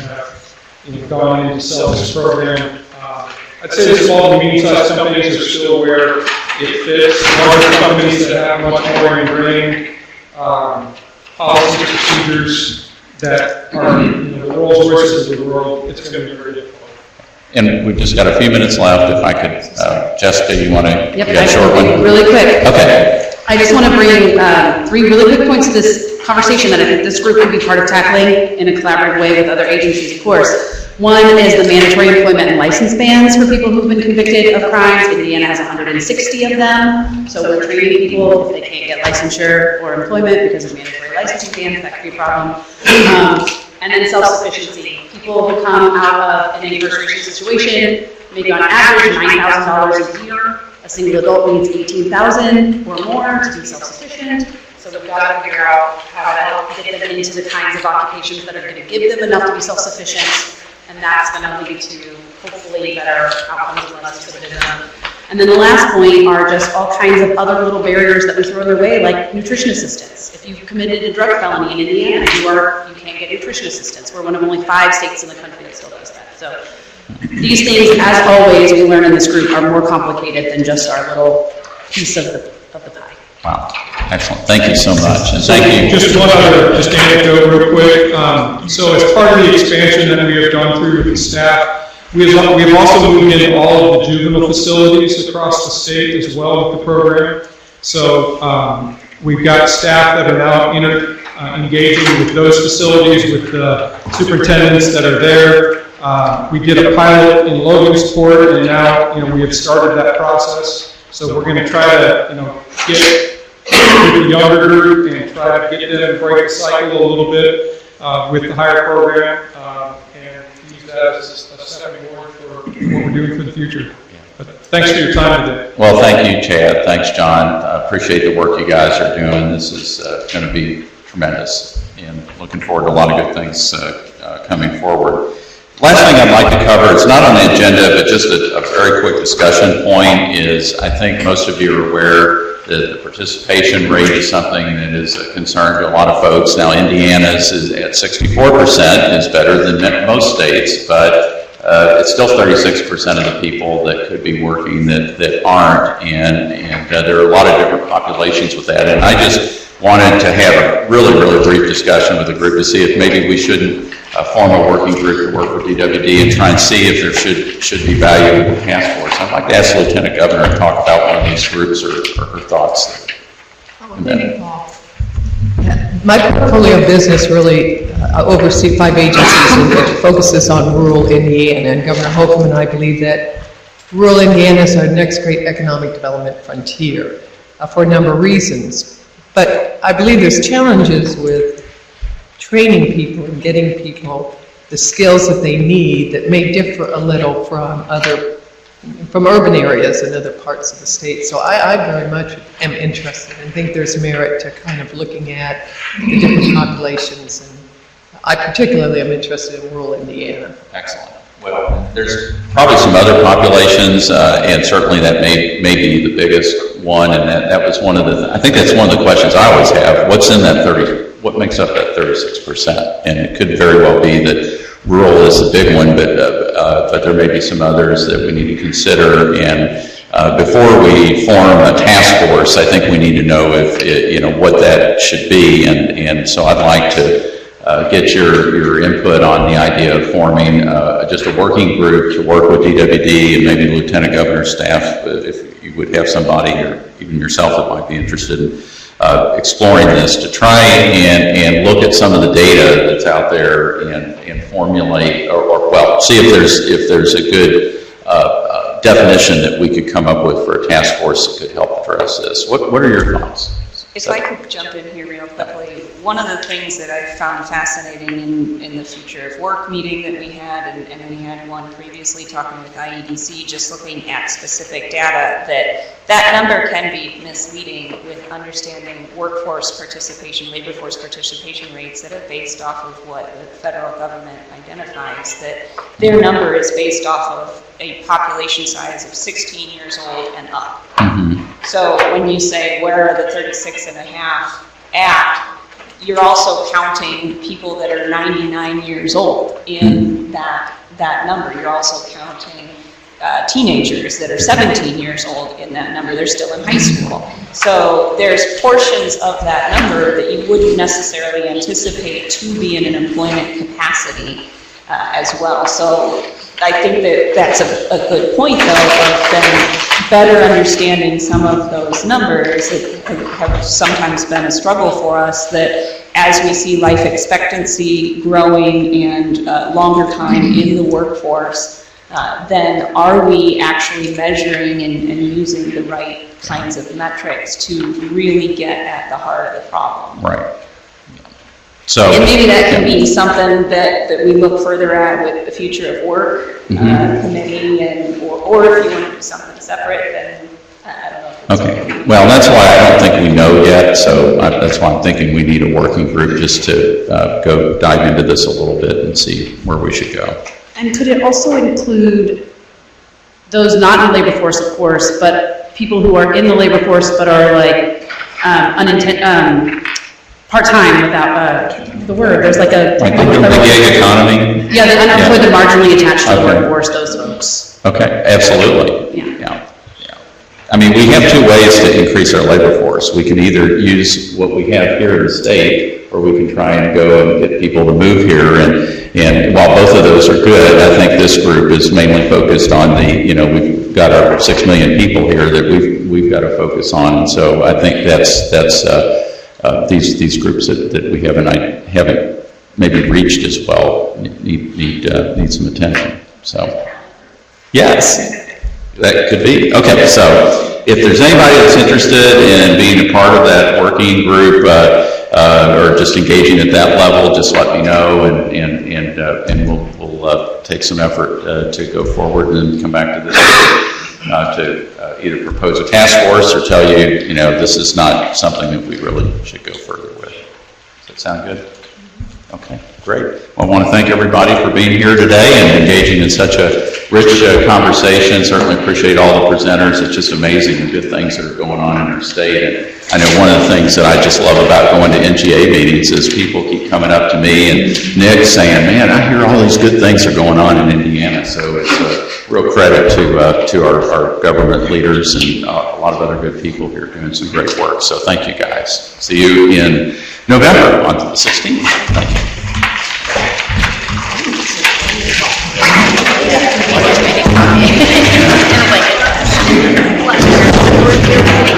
and have gone in to sell this program. I'd say the small and medium-sized companies are still where it fits. Larger companies that have much more ingrained policy procedures that are the Rolls Royces of the world, it's going to be very difficult. And we've just got a few minutes left. If I could, Jessica, you want to? Yep, you got a short one? really quick. Okay. I just want to bring 3 really quick points to this conversation that I think this group could be part of tackling in a collaborative way with other agencies, of course. One is the mandatory employment and license bans for people who've been convicted of crimes. Indiana has 160 of them, so we're training people if they can't get licensure or employment because of mandatory licensing bans, that could be a problem. And then self-sufficiency. People who come out of an incarceration situation make on average $9,000 a year. A single adult needs $18,000 or more to be self-sufficient. So we've got to figure out how to help get them into the kinds of occupations that are going to give them enough to be self-sufficient. And that's going to lead to hopefully better outcomes and less recidivism. And then the last point are just all kinds of other little barriers that we throw their way, like nutrition assistance. If you've committed a drug felony in Indiana, you can't get nutrition assistance. We're one of only 5 states in the country that still does that. So these things, as always, we learn in this group are more complicated than just our little piece of the pie. Wow, excellent. Thank you so much, and thank you. Just one other anecdote real quick. So as part of the expansion that we have gone through with the staff, we have also moved in all of the juvenile facilities across the state as well with the program. So we've got staff that are now engaging with those facilities, with the superintendents that are there. We did a pilot in Logansport, and now we have started that process. So we're going to try to get with the younger group and try to get them to break the cycle a little bit with the higher program and use that as a stepping board for what we're doing for the future. But thanks for your time today. Well, thank you, Chad. Thanks, John. I appreciate the work you guys are doing. This is going to be tremendous, and looking forward to a lot of good things coming forward. Last thing I'd like to cover, it's not on the agenda, but just a very quick discussion point is, I think most of you are aware that the participation rate is something that is a concern to a lot of folks. Now, Indiana's is at 64%, is better than most states, but it's still 36% of the people that could be working that aren't, and there are a lot of different populations with that. And I just wanted to have a really, really brief discussion with the group to see if maybe we shouldn't form a working group to work with DWD and try and see if there should be value in the task force. I'd like to ask the Lieutenant Governor to talk about one of these groups or her thoughts. My portfolio of business really oversee 5 agencies and it focuses on rural Indiana. And Governor Holcomb and I believe that rural Indiana is our next great economic development frontier for a number of reasons. But I believe there's challenges with training people and getting people the skills that they need that may differ a little from urban areas and other parts of the state. So I very much am interested and think there's merit to kind of looking at the different populations. And I particularly am interested in rural Indiana. Excellent. Well, there's probably some other populations, and certainly that may be the biggest one, and that was one of the, I think that's one of the questions I always have. What's in that what makes up that 36%? And it could very well be that rural is the big one, but there may be some others that we need to consider. And before we form a task force, I think we need to know what that should be. And so I'd like to get your input on the idea of forming just a working group to work with DWD and maybe the Lieutenant Governor's staff, if you would have somebody or even yourself that might be interested in exploring this, to try and look at some of the data that's out there and formulate or see if there's a good definition that we could come up with for a task force that could help address this. What are your thoughts? If I could jump in here real quickly, one of the things that I found fascinating in the future of work meeting that we had, and we had one previously talking with IEDC, just looking at specific data, that number can be misleading with understanding workforce participation, labor force participation rates that are based off of what the federal government identifies, that their number is based off of a population size of 16 years old and up. So when you say where are the 36 and a half at, you're also counting people that are 99 years old in that number. You're also counting teenagers that are 17 years old in that number. They're still in high school. So there's portions of that number that you wouldn't necessarily anticipate to be in an employment capacity as well. So I think that that's a good point, though, of then better understanding some of those numbers that have sometimes been a struggle for us, that as we see life expectancy growing and longer time in the workforce, then are we actually measuring and using the right kinds of metrics to really get at the heart of the problem? Right. So, and maybe that can be something that we look further at with the Future of Work committee, or if you want to do something separate, then I don't know. Okay. Well, that's why I don't think we know yet. So that's why I'm thinking we need a working group just to go dive into this a little bit and see where we should go. And could it also include those not in the labor force, of course, but people who are in the labor force but are like part-time without the word? There's like a the gig economy. Yeah, the unemployed, the marginally attached to the workforce, those folks. Okay, absolutely. Yeah. I mean, we have two ways to increase our labor force. We can either use what we have here in the state, or we can try and go and get people to move here. And while both of those are good, I think this group is mainly focused on we've got our 6 million people here that we've got to focus on. And so I think that's these groups that we haven't maybe reached as well need some attention. So, yes. That could be. Okay, so if there's anybody that's interested in being a part of that working group or just engaging at that level, just let me know, and we'll take some effort to go forward and come back to this to either propose a task force or tell you, this is not something that we really should go further with. Does that sound good? Okay, great. Well, I want to thank everybody for being here today and engaging in such a rich conversation. Certainly appreciate all the presenters. It's just amazing the good things that are going on in our state. And I know one of the things that I just love about going to NGA meetings is people keep coming up to me and Nick saying, man, I hear all these good things are going on in Indiana. So it's a real credit to our government leaders and a lot of other good people here doing some great work. So thank you guys. See you in November on the 16th. Thank you. Like